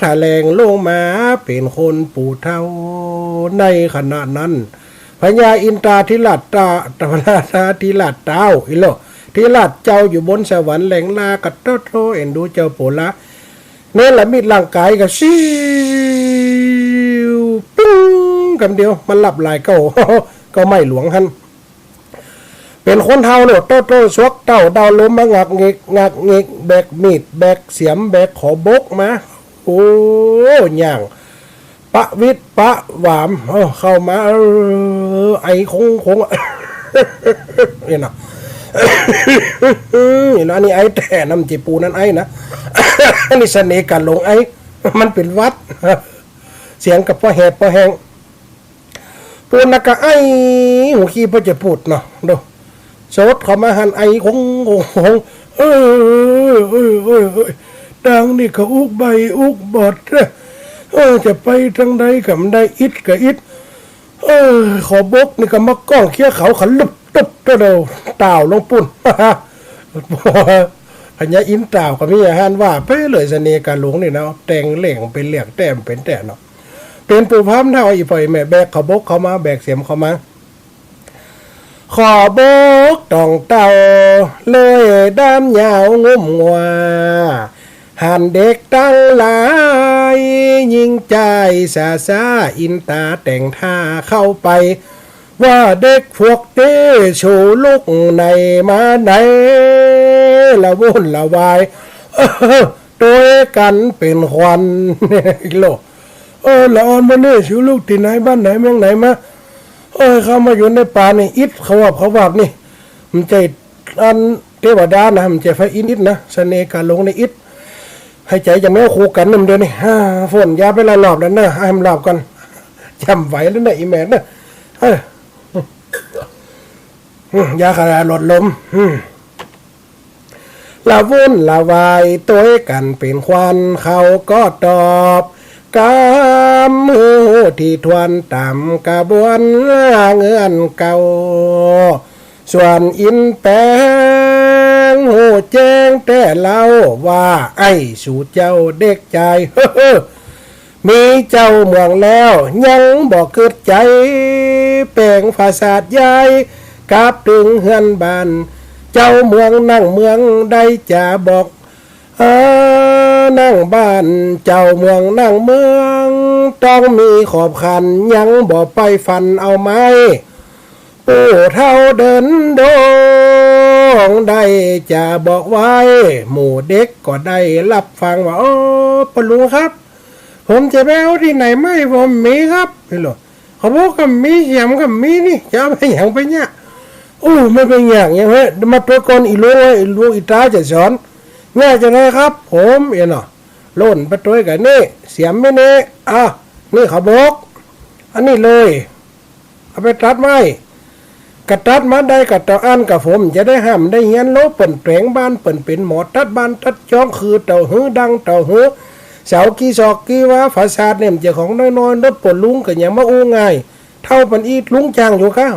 ถ้าแรงลงมาเป็นคนปู่เท่าในขณะนั้นพญาอินตราธิราชธิราชเต้าอิโลธิราชเจ้าอยู่บนสวรรค์แหล่งลากระโตเอ็นดูเจ้าโปละเนรมิตร่างกายกับชิวปิ้งกันเดียวมันหลับไหลก็ไม่หลวงหันเป็นคนเท่าโลดโตชวกเต้าดาวล้มมางักเงกแบกมีดแบกเสียมแบกขอบกมาโอ้ย่างปะวิทย์ปะหวามเข้ามาไอคงเนี่ยนะนี่นะนี่ไอแต่น้ำจีปูนั่นไอนะนี่เสน่ห์กันลงไอมันเป็นวัดเสียงกับพ่อแหบพ่อแหงปูนักกะไอหัวขี้พ่อจะพูดเนาะดูโสดเขามาหันไอคงดังนี่เขาอุกใบอุกบอดจะไปทางใดกับได้อิดกับอิดขอบกนี่ก็มาก้องเคี้ยเขาขันลุบตุบตัวเดียวต่าวลงปุ่นพญาอินต่าวก็มีอาหารว่าไปเลยเสน่ห์การหลวงนี่นะแต่งเหล่งเป็นเหลี่ยงแต้มเป็นแต่เนาะเป็นปูพามเท่าอีปล่อยแม่แบกขอบกเขามาแบกเสียมเขามาขอบกต้องเต่าเลยด้ามยาวงุ่มงัวหันเด็กตั้งหลายยิงใจซาอินตาแต่งท่าเข้าไปว่าเด็กพวกเต้โชลุกในมาไหนละวุ่นละวาย ตัวกันเป็นควันอีกโลละออนมาเนี่ยชิวลูกที่ไหนบ้านไหนเมืองไหนมาเข้ามาอยู่ในป่านี่อิดเขาว่านี่มันใจอันเทวดานะมันใจไฟอิดนะเสน่ห์การลงในอิดให้ใจจะไม่คู่กันนั่นเดียวนี่ฝนยาไปละรอบแล้วนะให้มันรอบกันจำไหวแล้วนะอีแม่นะยาขนาดลดลมละวุ่นละวายตัวกันเป็นควันเขาก็ตอบกำมือที่ทวนต่ำกระบวนเงื่อนเก่าส่วนอินแปงหูแจ้งแต่เล่าว่าไอ้สู่เจ้าเด็กใจมีเจ้าเมืองแล้วยังบอกเกิดใจแปลงภาษาใหญ่กลับถึงเฮือนบ้านเจ้าเมืองนั่งเมืองได้จะบอกนั่งบ้านเจ้าเมืองนั่งเมืองต้องมีขอบขันยังบอกไปฟันเอาไม้ปู่เท่าเดินโดงได้จะบอกไว้หมู่เด็กก็ได้รับฟังว่าปลุงครับผมจะไปเอาที่ไหนไม่ผมมีครับพี่หลวงเขาบอกกับมีเสียมกับมีนี่จะเอาไปอย่างไปเนี่ยไม่เป็นอย่างเฮ้ยมาตัวก่อนอีลูกอีตาจะสอนง่ายจะไงครับผมเนาะล่นไปตัวกันนี่เสียมไม่เนี่ยนี่เขาบอกอันนี้เลยเอาไปตัดไม้กระตัดมาได้กระตออันกับผมจะได้ห้ามได้เงี้ยโลเปิ่นแปลงบ้านเปิ่นเป็นหมอตัดบ้านตัดจ้องคือเต่าหื้อดังเต่าหื้อเสากี่ศอกกี่ว่าฝาศาสตร์เนี่ยเจ้าของน้อยๆรถปวดลุงกันอย่างมาอู้ง่ายเท่าปันอีลุงจางอยู่ค่ะ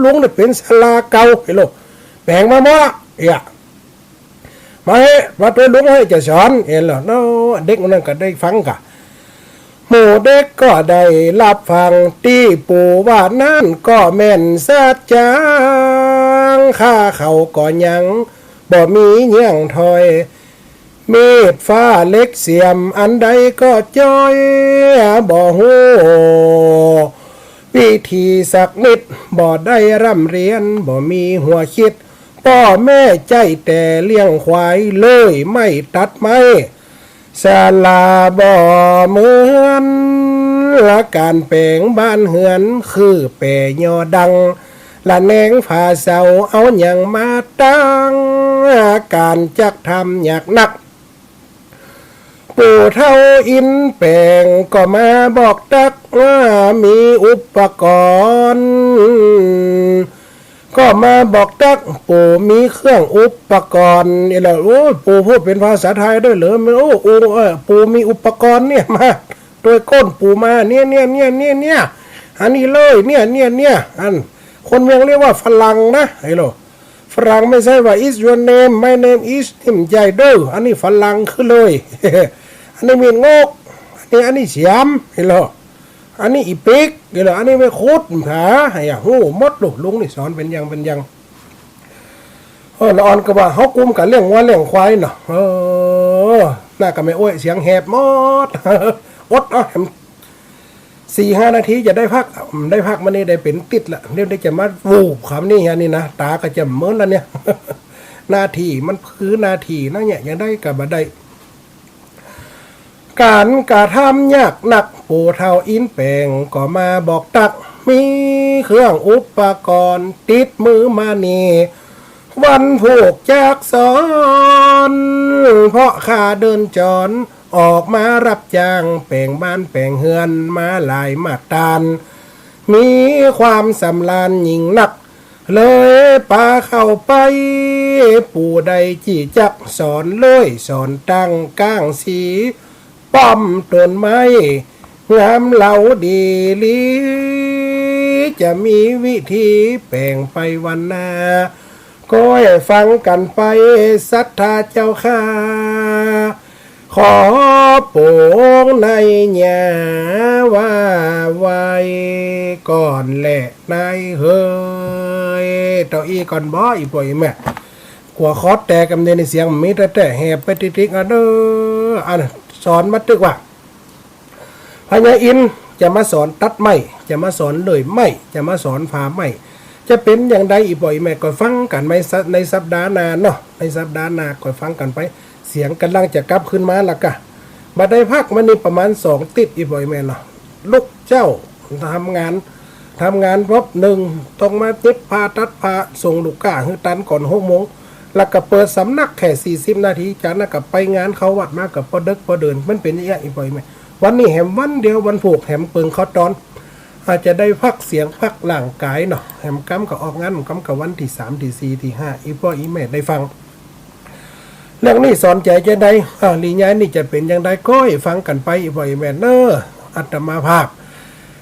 ลุงเนี่ยเป็นศาลาเก่าไปโลแปลงมาหมดมาให้มาตัวลุงให้จะสอนเหรอเนาะเด็กมันนั่นก็ได้ฟังกะหมู่เด็กก็ได้รับฟังตีปู่ว่านั่นก็แม่นสัจจางข้าเขาก็ยังบ่มีเยี่ยงถอยเมฆฟ้าเล็กเสียมอันใดก็จ้อยบ่ฮู้วิธีสักนิดบ่ได้ร่ำเรียนบ่มีหัวคิดพ่อแม่ใจแต่เลี้ยงควายเลยไม่ตัดไม้ศาลาบ่เหมือนละการแปลงบ้านเหือนคือแปรยอดังละแนงผาเสาเอาอย่างมาตั้งการจักทำอยากนักปู่เท่าอินแปลงก็มาบอกตักว่ามีอุปกรณ์ก็มาบอกตักปู่มีเครื่องอุปกรณ์นี่แหละปู่พูดเป็นภาษาไทยด้วยเหรอไม่ปู่มีอุปกรณ์เนี่ยมาโดยก้นปู่มาเนี่ยอันนี้เลยเนี่ยอันคนเมืองเรียกว่าฝรั่งนะไอ้โลฝรั่งไม่ใช่ว่า is your name my name is นิ่มใจเด้ออันนี้ฝรั่งคือเลย อันนี้มีงกอันนี้เสียมไอ้โลอันนี้อีปิกไอ้โลอันนี้ไม่โคตรขาไอ้หูมดลุงนี่สอนเป็นยังละออนก็ว่าเขากุมกันเรื่องวัวเรื่องควายเนาะน่าก็ไม่โอ้ยเสียงแหบมดอด4-5 นาทีจะได้พักมันนี่ได้เป็นติดละเดี๋ยวได้จะมาวูบคำนี่นี่นะตาก็จะเมินแล้วเนี่ย นาทีมันคือนาทีนะเนี่ยยังได้กับบัดได้การกระทำยากหนักปู่เท่าอินแปลงก็มาบอกตักมีเครื่องอุปกรณ์ติดมือมานี่วันผูกจากสอนเพราะข้าเดินจรออกมารับจ้างแปลงบ้านแปลงเฮือนมาหลายมาตานมีความสำราญยิ่งนักเลยปาเข้าไปปู่ใดจี้จักสอนเลยสอนตั้งก้างสีป้อมต้นไม้งามเหลาดีลีจะมีวิธีแปลงไปวันหน้าก็ให้ฟังกันไปศรัทธาเจ้าข้าขอโปงในหญ้าว่าไว้ก่อนแหละนายเฮ้ยต่ออีก่อนบ่อีป่วยแม่กลัวคอแตกกำเนิดในเสียงมีแต่แหบไปติ๊กๆเด้ออันสอนมาตึกว่าพญาอินจะมาสอนตัดไม้จะมาสอนเลยไม้จะมาสอนผ่าไม้จะเป็นอย่างใดอีป่อยแม่ก็ฟังกันไปในสัปดาห์หน้าเนาะในสัปดาห์หน้าก็ฟังกันไป เสียงกำลังจะกลับขึ้นมาละกะมาได้พักมันนี่ประมาณ2ติดอีบ่อยแม่เนาะลูกเจ้าทำงานพบหนึ่งต้องมาเย็บผ้าตัดผ้าส่งลูกก้าให้ตันก่อน6 โมงแล้วก็เปิดสำนักแค่40 นาทีจากนั้นก็ไปงานเขาวัดมากับพอดึกพอเดินมันเป็นอย่างอีบ่อยแม่วันนี้แหมวันเดียววันผูกแหมเปิงเขาตอนอาจจะได้พักเสียงพักร่างกายเนาะแหมกำกับออกงานกำกับวันที่3ที่4ที่5อีพ่ออีแม่ได้ฟังเรื่องนี้สอนใจจะได้ลีญานี่จะเป็นอย่างไรก็ให้ฟังกันไปอีบ่อยแม่เนออัตมาภาพ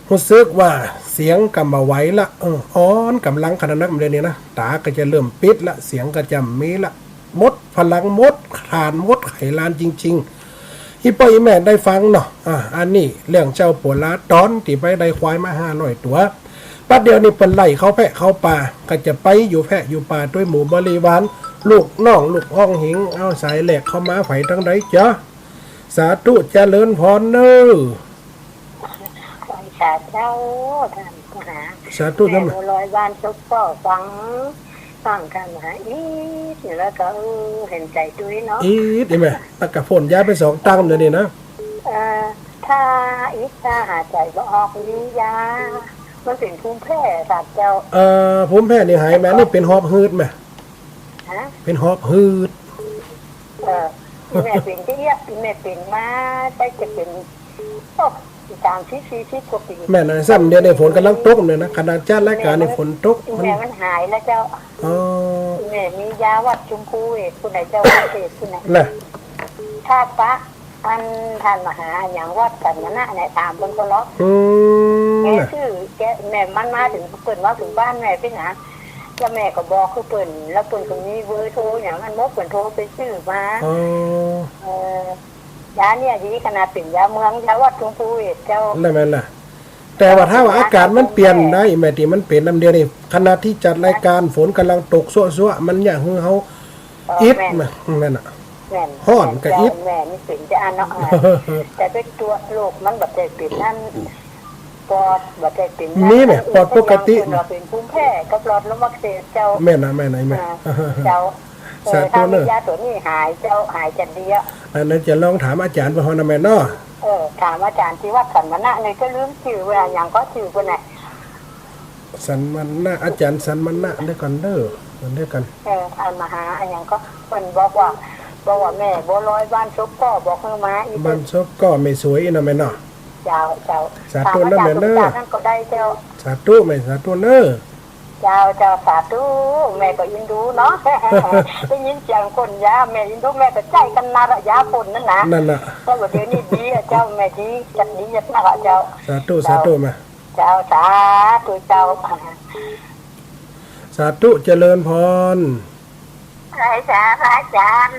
รู้สึกว่าเสียงกำมาไหวละอ่อนกำลังขนาดนั้นเลยเนี่ยนะตาก็จะเริ่มปิดละเสียงก็จะมีละมดพลังมดทานมดไขลานจริงๆอีพ่ออีแม่ได้ฟังเนาะอันนี้เรื่องเจ้าปัวลาตอนที่ไปได้ควายมา500 ตัวปัดเดียวนี่เป็นไล่เขาแพะเขาป่าก็จะไปอยู่แพะอยู่ป่าด้วยหมู่บริวารลูกน้องลูกห้องหิงเอาสายแหลกเข้ามาไผ่ทั้งใดจ้ะสาธุเจริญพรเนอสาเจ้าท่านมหาสาธุนะแม่ลอยบ้านซุปก็ฟังท่านมหาแล้วก็เห็นใจด้วยเนาะได้ไหมตะกะฝนย้ายไป2 ตั้งเลยนี่นะถ้าถ้าหาใจบ่ออกวิยามันเป็นภูมิแพ้สาเจ้าภูมิแพ้นี่หายแม่นี่เป็นหอบหืดไหมเป็นหอบหืดแม่เป็นที่แม่เป็นมาได้จะเป็น30-40 กว่าปีแม่น่ะซ้ำเดี๋ยวในฝนกำลังตกเลยนะขณะจัดรายการในฝนตกแม่มันหายแล้วเจ้าแม่มียาวัดจุมพูคุณไหนเจ้าเทศคุณไหนน่ะถ้าปะอันท่านมหาอย่างวัดกันนะเนี่ยตามบนก็ล็อกแกชื่อแกแม่มันมาถึงเปิดว่าถึงบ้านแม่พี่นะแล้วแม่ก็บอกคือเปิดแล้วเปิดตรงนี้เบอร์โทรอย่างนั้นมดเปิดโทรไปชื่อมายาเนี่ยดีขนาดเป็นยาเมืองยาวัดจุมพูเจ้านั่นแม่ล่ะแต่ว่าถ้าว่าอากาศมันเปลี่ยนได้แม่ที่มันเป็นน้ำเดียวนี่ขณะที่จัดรายการฝนกำลังตกซั่วๆมันอยากให้เฮาอิดแม่น่ะฮ้อนก็อิดแม่นี่เป็นจะเนาะแต่เป็นตัวโรคมันแบบได้เป็นนั่นปอดแบบได้เป็นนี่แม่ปอดปกติเป็นภูมิแพ้กับหลอดลมอักเสบเจ้าแม่น่ะแม่ไหนแม่เจ้าถ้ามียาตัวนี้หายเจ้าหายจะดีอ่ะอันนั้นจะลองถามอาจารย์พอนะแม่เนาะถามอาจารย์ที่วัดสันมณะเลยก็ลืมชื่อเวลาอย่างก็ชื่อคนไหนสันมณะอาจารย์สันมณะด้วยกันเด้อมันด้วยกันท่านมหาอย่างก็คนบอกว่าแม่บัวลอยบ้านซุปก็บอกให้มาบ้านซุปก็ไม่สวยนะแม่เนาะเจ้าสาธุนะแม่เนาะนั่นก็ได้เจ้าสาธุแม่สาธุเนาะเจ้าสาธุแม่ก็ยินดูเนาะได้ยินเสียงคนยาแม่ยินดูแม่ก็ใจกันนาระยาคนนั่นนะนั่นน่ะก็ว่าเดี๋ยวนี้ดีเจ้าแม่ดีจัดดีจัดหนักเจ้าสาธุแม่เจ้าสาธุเจ้าสาธุเจริญพรพระอาจารย์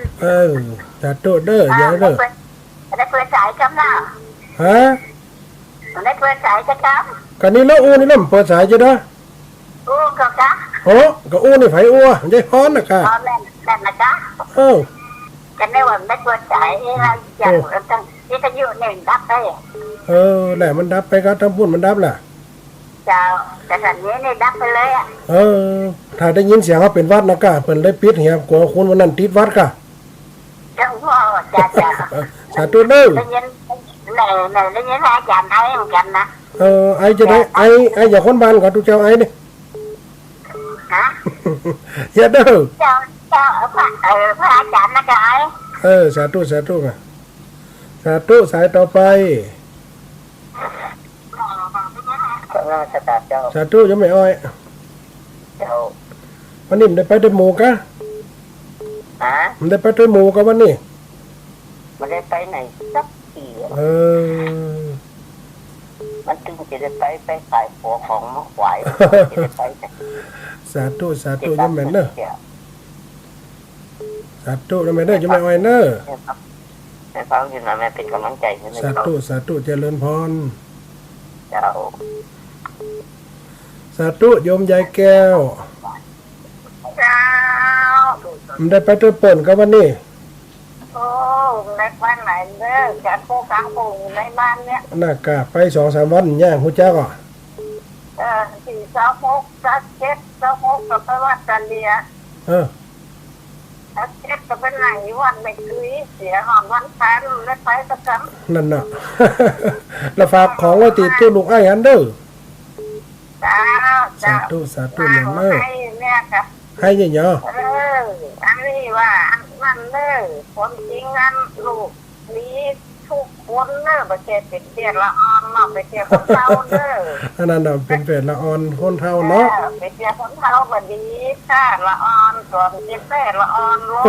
สาธุเด้ออย่าเด้อได้เปิดสายจำนะฮะได้เปิดสายจะจำกันนี้แล้วอู้นี่น้ำเปิดสายจะได้ก็จ้ะก็อู้นี่ไผอู้ยายพรน่ะค่ะแม่นะจ๊ะกันได้ว่าไม่เปิดสายอย่างตั้งนี่ก็อยู่หนึ่งดับได้แหละมันดับไปก็ทั้งพุ่นมันดับล่ะเจ้าแต่สัญญาเนี่ยดับไปเลยถ้าได้ยินเสียงเขาเป็นวัดนะกะเพิ่นเลยปิดเหียกลัวคุณวันนั้นติดวัดกะจ้าพ่อจ้าสาธุเด้อได้ยินได้ยินอาจารย์ไทยเหมือนกันนะไอจะได้ไออย่าคนบ้านก่อนทุกเจ้าไอนี่ฮะอย่าเด้อเจ้าพระอาจารย์นะกายสาธุค่ะสาธุสายต่อไปสาธุยังไม่อ้อยวันนี้มันได้ไปด้วยหมู่กะมันได้ไปด้วยหมู่กะวันนี้มันได้ไปไหนสักทีมันถึงจะได้ไปขายของมะขวายสาธุยังไม่เนอะสาธุยังไม่เนอะยังไม่อ้อยเนอะแม่ฟังอยู่นะแม่เป็นกำลังใจให้สาธุเจริญพรเจ้าสาธุโยมยายแก้วมันได้ไปตัวเปิ่นกับวันนี้ในบ้านไหนเด้อจัดโคกลางโป่งในบ้านเนี้ยน่ากะไป2-3 วันย่างฮู้จักอ่ะ4-26-7-26กับไปวัดกันเดีย ถ้าเจ็บก็เป็นไรวันไม่คุยเสียหอนวันแพ้และไปสักครั้ง นั่นน่ะ แล้วฝากของไว้ติดตู้ลูกไอ้อันเด้อ จ้า สาธุสาธุแม่เนอะ ให้แม่ค่ะ ให้เยอะ อันนี้ว่าอันนั้นเลยคนจริงอันลูกนี้ทุกคนเนอะประเทศเป็นเดียดละออนเนาะไปเที่ยวคนเท่าเนอะ ๆอันนั้นน่ะเป็นเป็ดละออนคนเท่าเนาะ ไปเที่ยวคนเท่าก็ดีค่ะละออนส่วนเจ็บแม่ละออนลูก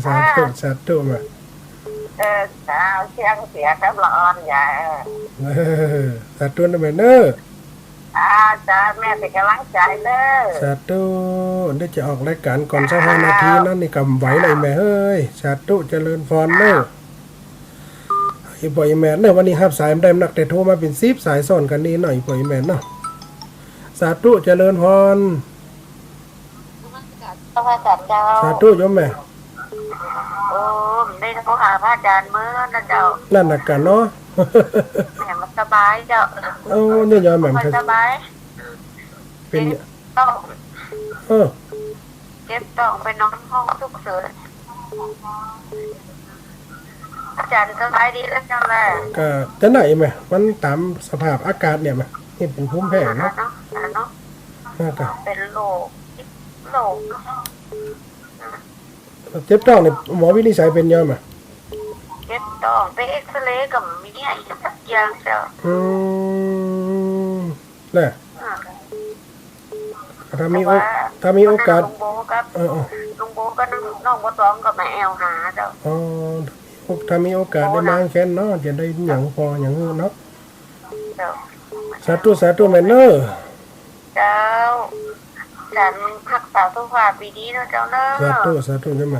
สาธุสาธุมา สาวเชียงเสียกับละออนใหญ่ สาธุนะแม่เนอะ จ้าแม่เป็นกำลังใจเด้อ สาธุได้จะออกรายการก่อนสัก5 นาทีนั่นนี่กำไหวเลยแม่เฮ้ยสาธุเจริญพรเนอะอีปอยแม่เนอะวันนี้ครับสายมันได้นักแต่โทรมาเป็น10 สายซ้อนกันนี่หน่อยปอยแม่เนาะสาธุเจริญพร พระอาจารย์เจ้า สาธุโยมแม่ โอ้ได้โทรหาพระอาจารย์เมื่อนะเจ้า นั่นน่ะกันเนาะ แม่มันสบายเจ้า เอาเนี่ยโยมแม่ มันสบาย เป็น ต้อง เออ เจ็บต้องไปนอนห้องฉุกเฉินอาจารย์สบายดีแล้วเจ้าแม่ ก็จะไหนแม่มันตามสภาพอากาศเนี่ยแม่นี่เป็นภูมิแพ้เนาะ เนาะ ก็ เป็นโรคเจ็บท้องนี่หมอวินิจฉัยเป็นยังแม่ เจ็บต้องไปเอ็กซเรย์กับมีอะไรสักอย่างเจ้า แน่ถ้ามีโอกาส ลุงโบกับ เออ ลุงโบก็น้องบัวตองกับแม่แอลหาเจ้า อ๋อถ้ามีโอกาสได้มาแค่นเนาะจะได้หยังพอหยังเนาะ เจ้า สาธุแม่เนอะ เจ้าฉันรักษาสุขภาพดีๆนะเจ้าเนอะ สาธุใช่ไหม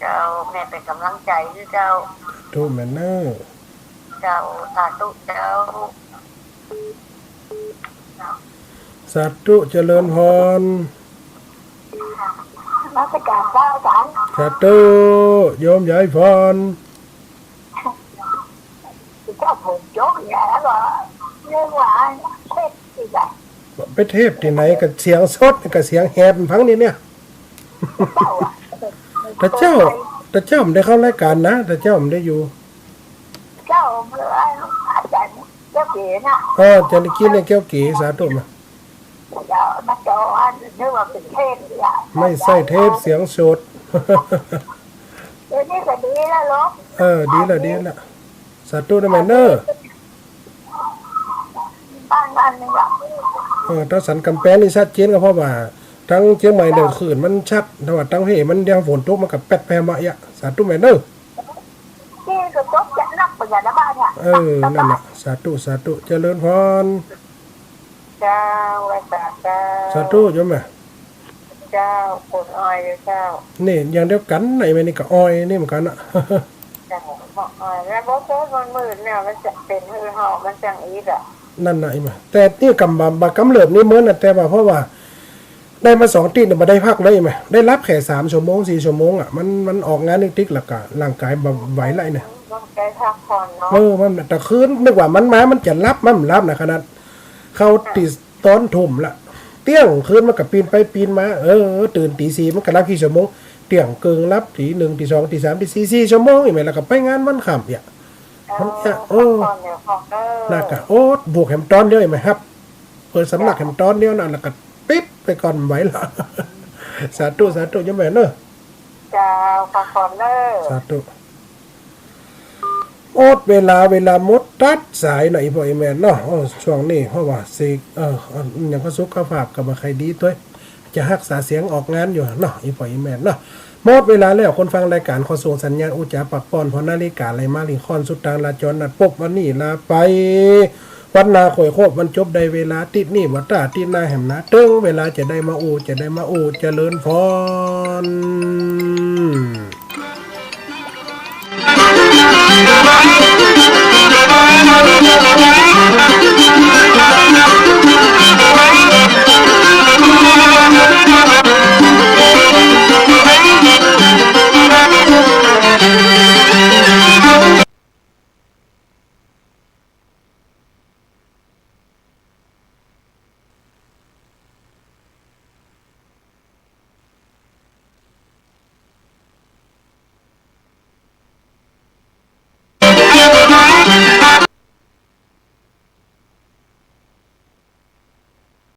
เจ้าแม่เป็นกำลังใจให้เจ้า ทูแม่เนอะ เจ้าสาธุเจ้า สาธุเจริญพร รัชการเจ้าอาจารย์ สาธุโยมยายพร เจ้าผมโจ๊กแย่เหรอเรื่องว่าเทศที่ไหน ไปเทพที่ไหนกับเสียงสดกับเสียงแหบฟังนี่เนี่ย เจ้าอ่ะ แต่เจ้าไม่ได้เข้ารายการนะแต่เจ้าไม่ได้อยู่ เจ้าเมื่ออาจารย์เจ้าเก๋น่ะ จะได้กินในแก้วกีสาธุมา เจ้ามาเจ้าอันนึกว่าเป็นเทศอ่ะ ไม่ใส่เทพเสียงสด เดี๋ยวนี้ก็ดีแล้วลูก ดีละสาธุนะแม่เนอะ บ้านนึงอ่ะ ถ้าสันกำแพงนี่ชัดเจนก็เพราะว่าทั้งเชียงใหม่เดินขืนมันชัดแต่ว่าทั้งเฮมันเดียวฝนตกมันกับแปดแปรมาอ่ะสาธุแม่เนอะ ที่ก็จบจะนักปัญญาบ้านเนี่ย นั่นแหละสาธุเจริญพร เจ้าไว้เจ้า สาธุโยมแม่ เจ้าปวดอ้อยเจ้า นี่อย่างเดียวกันไหนแม่นี่ก็อ้อยนี่เหมือนกันอ่ะ เจ้าบอกอ้อยแล้วบอกโซ่มันมืดเนี่ยมันจะเป็นหือหอบมันจังอีกอ่ะ นั่นน่ะไอ้มาแต่นี่กำบากำเริบนี่เหมือนน่ะแต่ว่าเพราะว่า ได้มา2 ตีนมาได้พักเลยไหมได้รับแค่3 ชั่วโมง4 ชั่วโมงอ่ะมันออกงานติ๊กๆแล้วก็ร่างกายแบบไหวไรเนี่ย ต้องใจพักผ่อนเนาะ มันแต่คืนนึกว่ามันมามันจะรับมันรับนะขนาดเข้าตีตอนทุ่มละเตี้ยงคืนมันก็ปีนไปปีนมาตื่นตี 4มันก็รับกี่ชั่วโมงเตี้ยงเกิงรับตี 1ตี 2ตี 3ตี 4 4 ชั่วโมงอีกไหมแล้วก็ไปงานวันค่ำเนี่ยมันจะน่าก็บวกแฮมตอนเดียวไหมครับเปิดสำนักแฮมตอนเดียวนั่นแล้วก็ปิดไปก่อนไหวละสาธุยังแม่เนอะ เจ้าพักผ่อนเด้อ สาธุเวลาหมดตัดสายหน่อยพ่อไอ้แม่เนาะช่วงนี้เพราะว่าสิอย่างก็สุขภาพก็บ่ค่อยดีตัวจะรักษาเสียงออกงานอยู่เนาะอีพ่อไอ้แม่เนาะหมดเวลาแล้วคนฟังรายการขอส่งสัญญาณอุจจาปักป้อนพอนาฬิกาไหลมาลิงคอนสุดทางลาจรนัดพบวันนี้ลาไปวันนาข่อยโคบวันจบได้เวลาติดนี่วัดตาติดหน้าแหมนะตึงเวลาจะได้มาอูเจริญพร